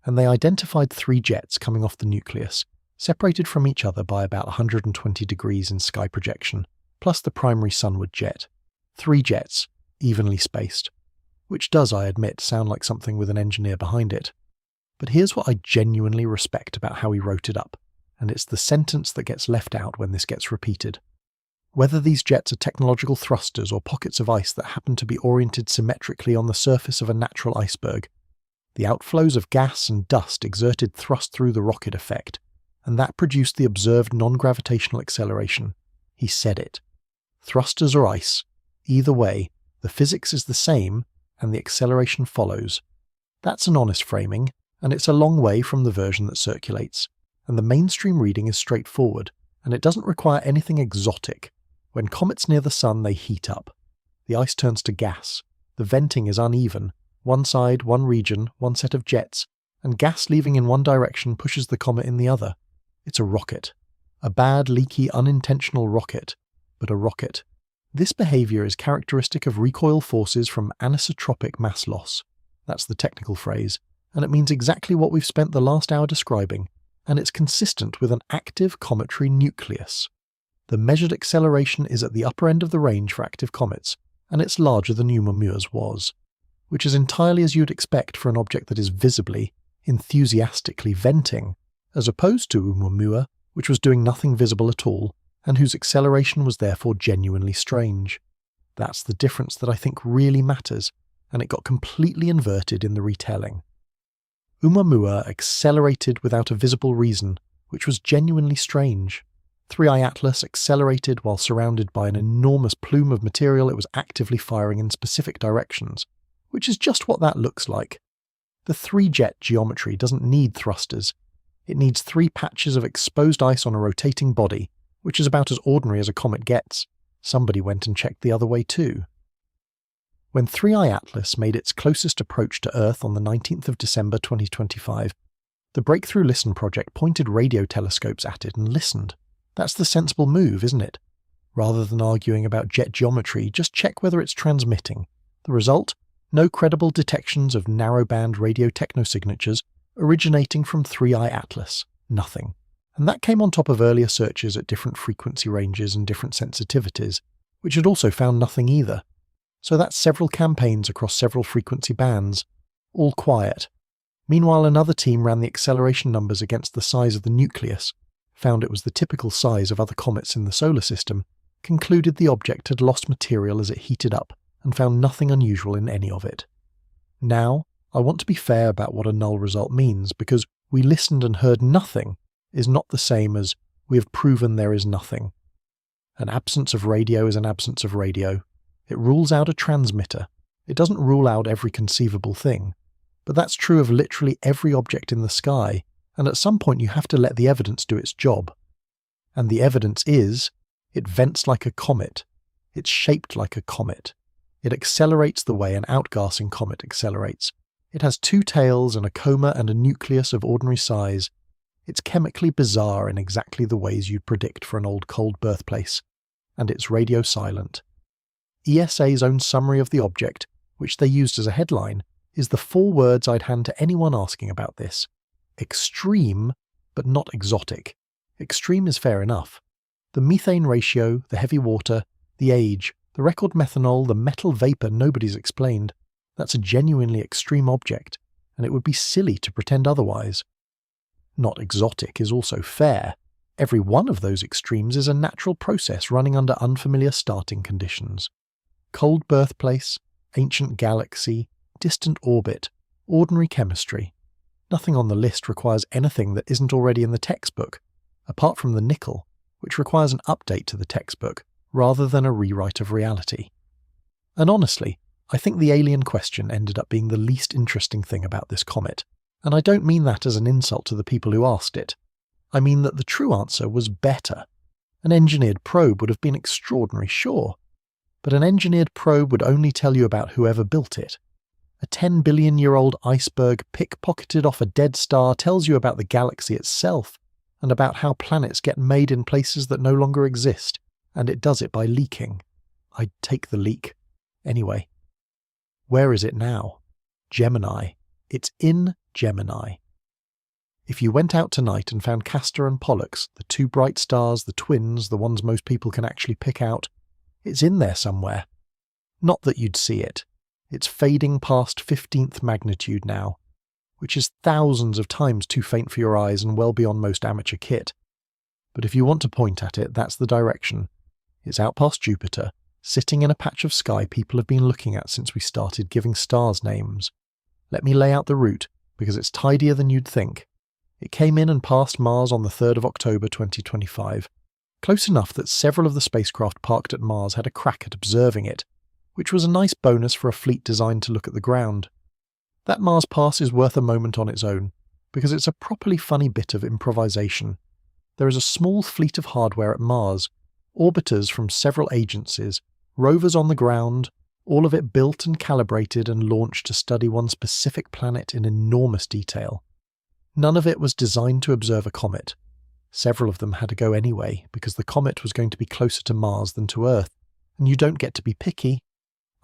And they identified 3 jets coming off the nucleus, separated from each other by about 120 degrees in sky projection, plus the primary sunward jet. 3 jets, evenly spaced. Which does, I admit, sound like something with an engineer behind it. But here's what I genuinely respect about how he wrote it up, and it's the sentence that gets left out when this gets repeated. Whether these jets are technological thrusters or pockets of ice that happen to be oriented symmetrically on the surface of a natural iceberg, the outflows of gas and dust exerted thrust through the rocket effect, and that produced the observed non-gravitational acceleration. He said it. Thrusters or ice, either way, the physics is the same, and the acceleration follows. That's an honest framing, and it's a long way from the version that circulates, and the mainstream reading is straightforward, and it doesn't require anything exotic. When comets near the sun, they heat up. The ice turns to gas. The venting is uneven. One side, one region, one set of jets, and gas leaving in one direction pushes the comet in the other. It's a rocket. A bad, leaky, unintentional rocket, but a rocket. This behaviour is characteristic of recoil forces from anisotropic mass loss. That's the technical phrase, and it means exactly what we've spent the last hour describing, and it's consistent with an active cometary nucleus. The measured acceleration is at the upper end of the range for active comets, and it's larger than Oumuamua's was, which is entirely as you'd expect for an object that is visibly, enthusiastically venting, as opposed to Oumuamua, which was doing nothing visible at all, and whose acceleration was therefore genuinely strange. That's the difference that I think really matters, and it got completely inverted in the retelling. Oumuamua accelerated without a visible reason, which was genuinely strange. 3IATLAS accelerated while surrounded by an enormous plume of material it was actively firing in specific directions, which is just what that looks like. The 3-jet geometry doesn't need thrusters. It needs 3 patches of exposed ice on a rotating body, which is about as ordinary as a comet gets. Somebody went and checked the other way too. When 3IATLAS made its closest approach to Earth on the 19th of December 2025, the Breakthrough Listen project pointed radio telescopes at it and listened. That's the sensible move, isn't it? Rather than arguing about jet geometry, just check whether it's transmitting. The result? No credible detections of narrowband radio technosignatures originating from 3IATLAS. Nothing. And that came on top of earlier searches at different frequency ranges and different sensitivities, which had also found nothing either. So that's several campaigns across several frequency bands, all quiet. Meanwhile, another team ran the acceleration numbers against the size of the nucleus, found it was the typical size of other comets in the solar system, concluded the object had lost material as it heated up, and found nothing unusual in any of it. Now, I want to be fair about what a null result means, because we listened and heard nothing is not the same as we have proven there is nothing. An absence of radio is an absence of radio. It rules out a transmitter. It doesn't rule out every conceivable thing. But that's true of literally every object in the sky, and at some point you have to let the evidence do its job. And the evidence is, it vents like a comet. It's shaped like a comet. It accelerates the way an outgassing comet accelerates. It has two tails and a coma and a nucleus of ordinary size. It's chemically bizarre in exactly the ways you'd predict for an old cold birthplace. And it's radio silent. ESA's own summary of the object, which they used as a headline, is the 4 words I'd hand to anyone asking about this. Extreme, but not exotic. Extreme is fair enough. The methane ratio, the heavy water, the age, the record methanol, the metal vapour nobody's explained. That's a genuinely extreme object, and it would be silly to pretend otherwise. Not exotic is also fair. Every one of those extremes is a natural process running under unfamiliar starting conditions. Cold birthplace, ancient galaxy, distant orbit, ordinary chemistry. Nothing on the list requires anything that isn't already in the textbook, apart from the nickel, which requires an update to the textbook rather than a rewrite of reality. And honestly, I think the alien question ended up being the least interesting thing about this comet, and I don't mean that as an insult to the people who asked it. I mean that the true answer was better. An engineered probe would have been extraordinary, sure, but an engineered probe would only tell you about whoever built it. A 10-billion-year-old iceberg pickpocketed off a dead star tells you about the galaxy itself, and about how planets get made in places that no longer exist, and it does it by leaking. I'd take the leak. Anyway. Where is it now? Gemini. It's in Gemini. If you went out tonight and found Castor and Pollux, the 2 bright stars, the twins, the ones most people can actually pick out, it's in there somewhere. Not that you'd see it. It's fading past 15th magnitude now, which is thousands of times too faint for your eyes and well beyond most amateur kit. But if you want to point at it, that's the direction. It's out past Jupiter, sitting in a patch of sky people have been looking at since we started giving stars names. Let me lay out the route, because it's tidier than you'd think. It came in and passed Mars on the 3rd of October 2025, close enough that several of the spacecraft parked at Mars had a crack at observing it, which was a nice bonus for a fleet designed to look at the ground. That Mars pass is worth a moment on its own, because it's a properly funny bit of improvisation. There is a small fleet of hardware at Mars, orbiters from several agencies, rovers on the ground, all of it built and calibrated and launched to study one specific planet in enormous detail. None of it was designed to observe a comet. Several of them had to go anyway, because the comet was going to be closer to Mars than to Earth, and you don't get to be picky.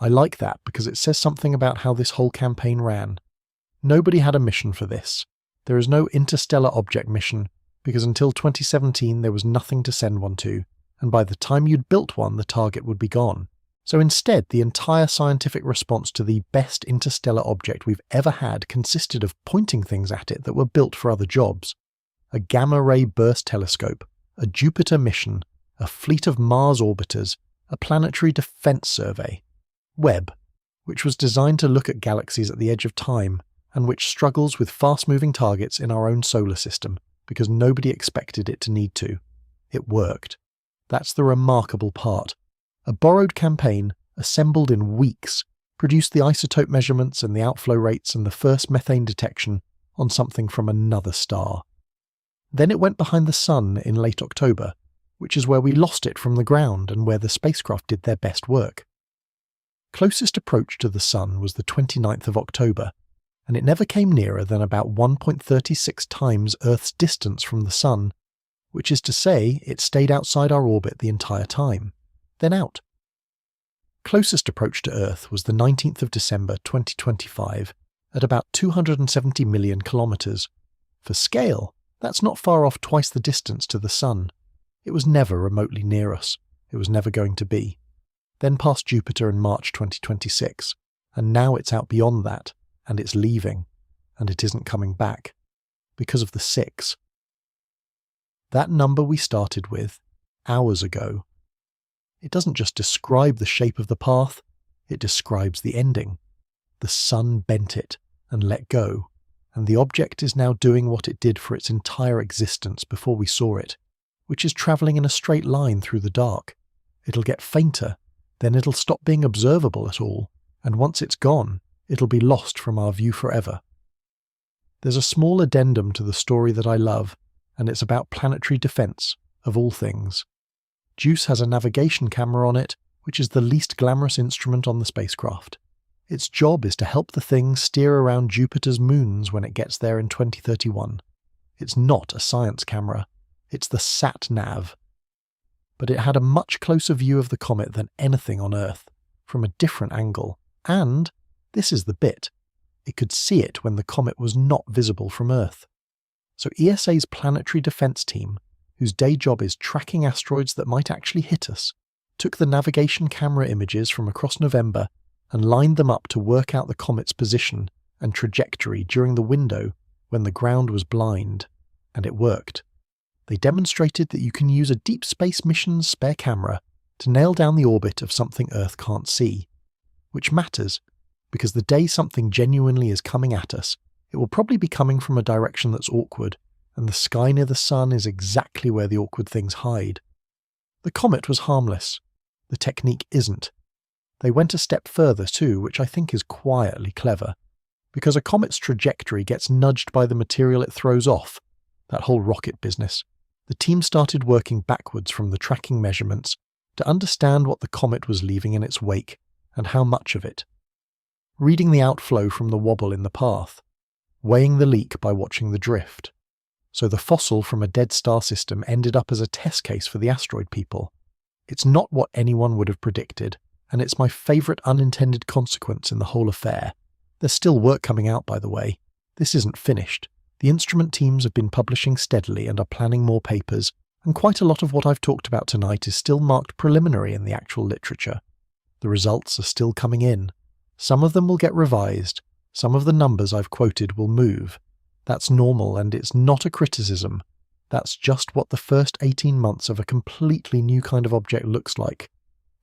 I like that because it says something about how this whole campaign ran. Nobody had a mission for this. There is no interstellar object mission, because until 2017 there was nothing to send one to, and by the time you'd built one the target would be gone. So instead, the entire scientific response to the best interstellar object we've ever had consisted of pointing things at it that were built for other jobs. A gamma-ray burst telescope, a Jupiter mission, a fleet of Mars orbiters, a planetary defense survey. Webb, which was designed to look at galaxies at the edge of time, and which struggles with fast-moving targets in our own solar system, because nobody expected it to need to. It worked. That's the remarkable part. A borrowed campaign, assembled in weeks, produced the isotope measurements and the outflow rates and the first methane detection on something from another star. Then it went behind the Sun in late October, which is where we lost it from the ground and where the spacecraft did their best work. Closest approach to the Sun was the 29th of October, and it never came nearer than about 1.36 times Earth's distance from the Sun, which is to say it stayed outside our orbit the entire time, then out. Closest approach to Earth was the 19th of December 2025 at about 270 million kilometres. For scale, That's not far off twice the distance to the Sun. It was never remotely near us. It was never going to be. Then past Jupiter in March 2026, and now it's out beyond that, and it's leaving, and it isn't coming back, because of the 6. That number we started with, hours ago, it doesn't just describe the shape of the path, it describes the ending. The Sun bent it and let go, and the object is now doing what it did for its entire existence before we saw it, which is travelling in a straight line through the dark. It'll get fainter, then it'll stop being observable at all, and once it's gone, it'll be lost from our view forever. There's a small addendum to the story that I love, and it's about planetary defence, of all things. JUICE has a navigation camera on it, which is the least glamorous instrument on the spacecraft. Its job is to help the thing steer around Jupiter's moons when it gets there in 2031. It's not a science camera, it's the sat-nav. But it had a much closer view of the comet than anything on Earth, from a different angle, and, this is the bit, it could see it when the comet was not visible from Earth. So ESA's planetary defence team, whose day job is tracking asteroids that might actually hit us, took the navigation camera images from across November and lined them up to work out the comet's position and trajectory during the window when the ground was blind, and it worked. They demonstrated that you can use a deep space mission's spare camera to nail down the orbit of something Earth can't see, which matters because the day something genuinely is coming at us, it will probably be coming from a direction that's awkward, and the sky near the Sun is exactly where the awkward things hide. The comet was harmless. The technique isn't. They went a step further too, which I think is quietly clever, because a comet's trajectory gets nudged by the material it throws off, that whole rocket business. The team started working backwards from the tracking measurements to understand what the comet was leaving in its wake and how much of it. Reading the outflow from the wobble in the path, weighing the leak by watching the drift. So the fossil from a dead star system ended up as a test case for the asteroid people. It's not what anyone would have predicted, and it's my favourite unintended consequence in the whole affair. There's still work coming out, by the way. This isn't finished. The instrument teams have been publishing steadily and are planning more papers, and quite a lot of what I've talked about tonight is still marked preliminary in the actual literature. The results are still coming in. Some of them will get revised. Some of the numbers I've quoted will move. That's normal, and it's not a criticism. That's just what the first 18 months of a completely new kind of object looks like.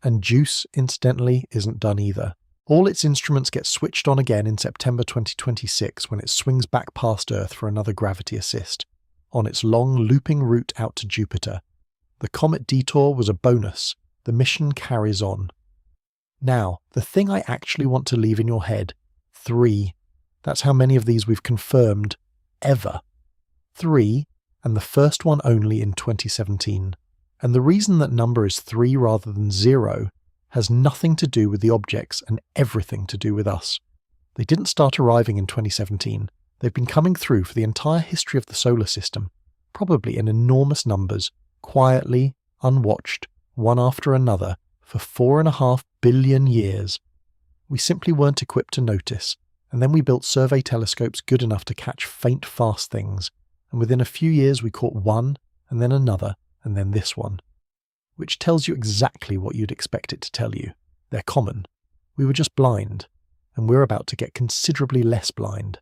And JUICE, incidentally, isn't done either. All its instruments get switched on again in September 2026 when it swings back past Earth for another gravity assist, on its long looping route out to Jupiter. The comet detour was a bonus. The mission carries on. Now, the thing I actually want to leave in your head, 3. That's how many of these we've confirmed, ever. 3, and the first one only in 2017. And the reason that number is 3 rather than 0 has nothing to do with the objects and everything to do with us. They didn't start arriving in 2017. They've been coming through for the entire history of the solar system, probably in enormous numbers, quietly, unwatched, one after another, for 4.5 billion years. We simply weren't equipped to notice, and then we built survey telescopes good enough to catch faint, fast things, and within a few years we caught one, and then another, and then this one. Which tells you exactly what you'd expect it to tell you. They're common. We were just blind, and we're about to get considerably less blind.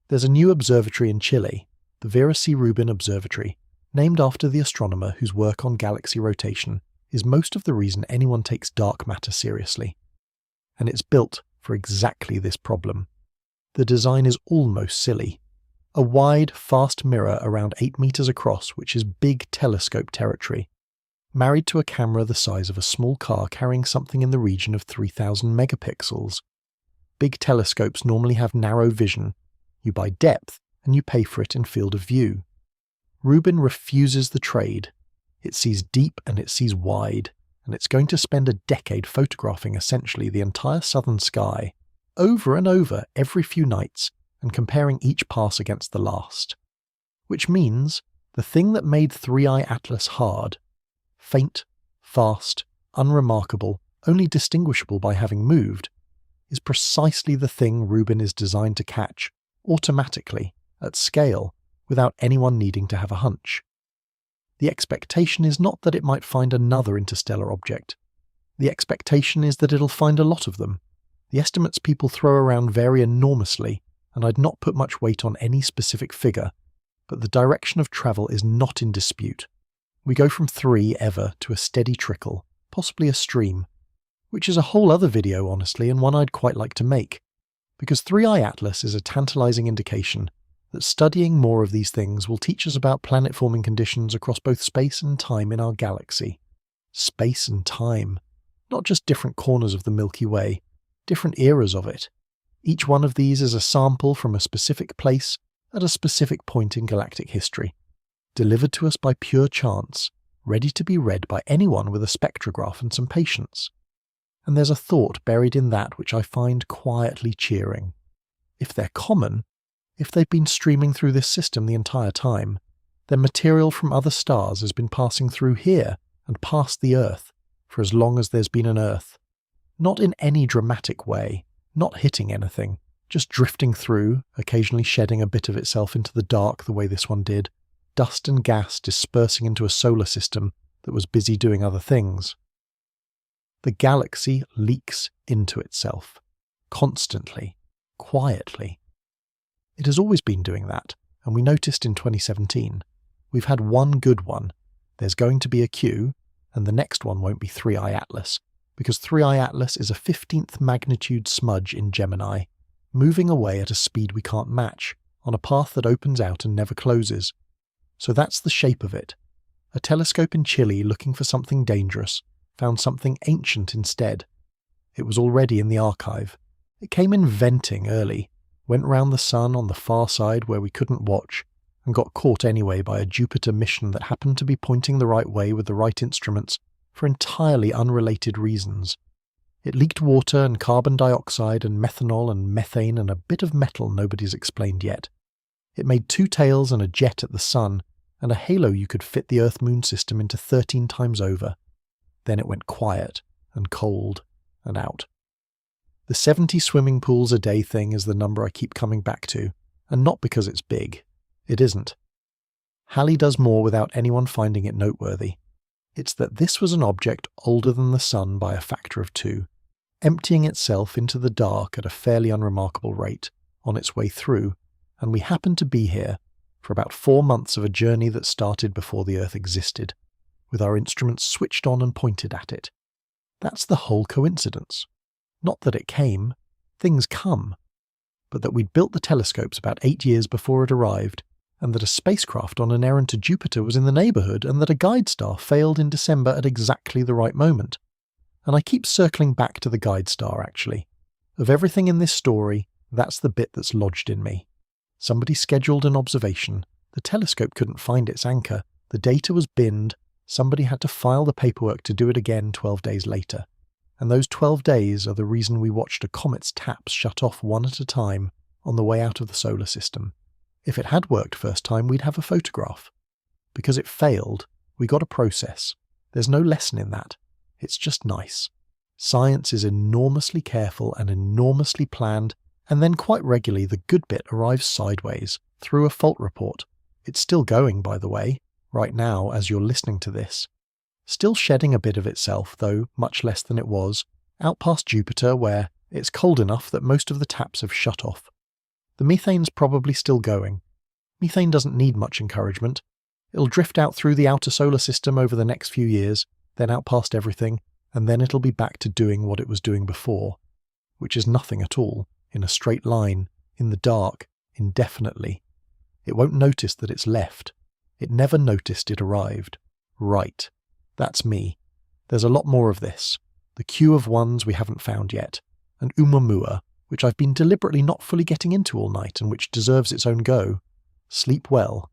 There's a new observatory in Chile, the Vera C. Rubin Observatory, named after the astronomer whose work on galaxy rotation is most of the reason anyone takes dark matter seriously. And it's built for exactly this problem. The design is almost silly. A wide, fast mirror around 8 meters across, which is big telescope territory, married to a camera the size of a small car carrying something in the region of 3,000 megapixels. Big telescopes normally have narrow vision. You buy depth, and you pay for it in field of view. Rubin refuses the trade. It sees deep and it sees wide, and it's going to spend a decade photographing essentially the entire southern sky, over and over every few nights, and comparing each pass against the last. Which means the thing that made 3IATLAS hard, faint, fast, unremarkable, only distinguishable by having moved, is precisely the thing Rubin is designed to catch, automatically, at scale, without anyone needing to have a hunch. The expectation is not that it might find another interstellar object. The expectation is that it'll find a lot of them. The estimates people throw around vary enormously, and I'd not put much weight on any specific figure, but the direction of travel is not in dispute. We go from 3 ever to a steady trickle, possibly a stream, which is a whole other video honestly, and one I'd quite like to make, because 3IATLAS is a tantalizing indication that studying more of these things will teach us about planet-forming conditions across both space and time in our galaxy. Space and time, not just different corners of the Milky Way, different eras of it. Each one of these is a sample from a specific place at a specific point in galactic history, delivered to us by pure chance, ready to be read by anyone with a spectrograph and some patience. And there's a thought buried in that which I find quietly cheering. If they're common, if they've been streaming through this system the entire time, then material from other stars has been passing through here and past the Earth for as long as there's been an Earth. Not in any dramatic way, not hitting anything, just drifting through, occasionally shedding a bit of itself into the dark the way this one did, dust and gas dispersing into a solar system that was busy doing other things. The galaxy leaks into itself, constantly, quietly. It has always been doing that, and we noticed in 2017. We've had one good one. There's going to be a queue, and the next one won't be 3IATLAS, because 3IATLAS is a 15th magnitude smudge in Gemini, moving away at a speed we can't match, on a path that opens out and never closes. So that's the shape of it. A telescope in Chile looking for something dangerous found something ancient instead. It was already in the archive. It came in venting early, went round the sun on the far side where we couldn't watch, and got caught anyway by a Jupiter mission that happened to be pointing the right way with the right instruments for entirely unrelated reasons. It leaked water and carbon dioxide and methanol and methane and a bit of metal nobody's explained yet. It made 2 tails and a jet at the sun, and a halo you could fit the Earth-Moon system into 13 times over. Then it went quiet and cold and out. The 70 swimming pools a day thing is the number I keep coming back to, and not because it's big. It isn't. Halley does more without anyone finding it noteworthy. It's that this was an object older than the sun by a factor of 2, emptying itself into the dark at a fairly unremarkable rate, on its way through, and we happened to be here for about 4 months of a journey that started before the Earth existed, with our instruments switched on and pointed at it. That's the whole coincidence. Not that it came, things come, but that we'd built the telescopes about 8 years before it arrived, and that a spacecraft on an errand to Jupiter was in the neighbourhood, and that a guide star failed in December at exactly the right moment. And I keep circling back to the guide star, actually. Of everything in this story, that's the bit that's lodged in me. Somebody scheduled an observation, the telescope couldn't find its anchor, the data was binned, somebody had to file the paperwork to do it again 12 days later. And those 12 days are the reason we watched a comet's taps shut off one at a time on the way out of the solar system. If it had worked first time, we'd have a photograph. Because it failed, we got a process. There's no lesson in that. It's just nice. Science is enormously careful and enormously planned, and then quite regularly the good bit arrives sideways, through a fault report. It's still going, by the way, right now as you're listening to this. Still shedding a bit of itself, though much less than it was, out past Jupiter where it's cold enough that most of the taps have shut off. The methane's probably still going. Methane doesn't need much encouragement. It'll drift out through the outer solar system over the next few years, then out past everything, and then it'll be back to doing what it was doing before, which is nothing at all, in a straight line, in the dark, indefinitely. It won't notice that it's left. It never noticed it arrived. Right. That's me. There's a lot more of this. The queue of ones we haven't found yet. And Oumuamua, which I've been deliberately not fully getting into all night and which deserves its own go. Sleep well.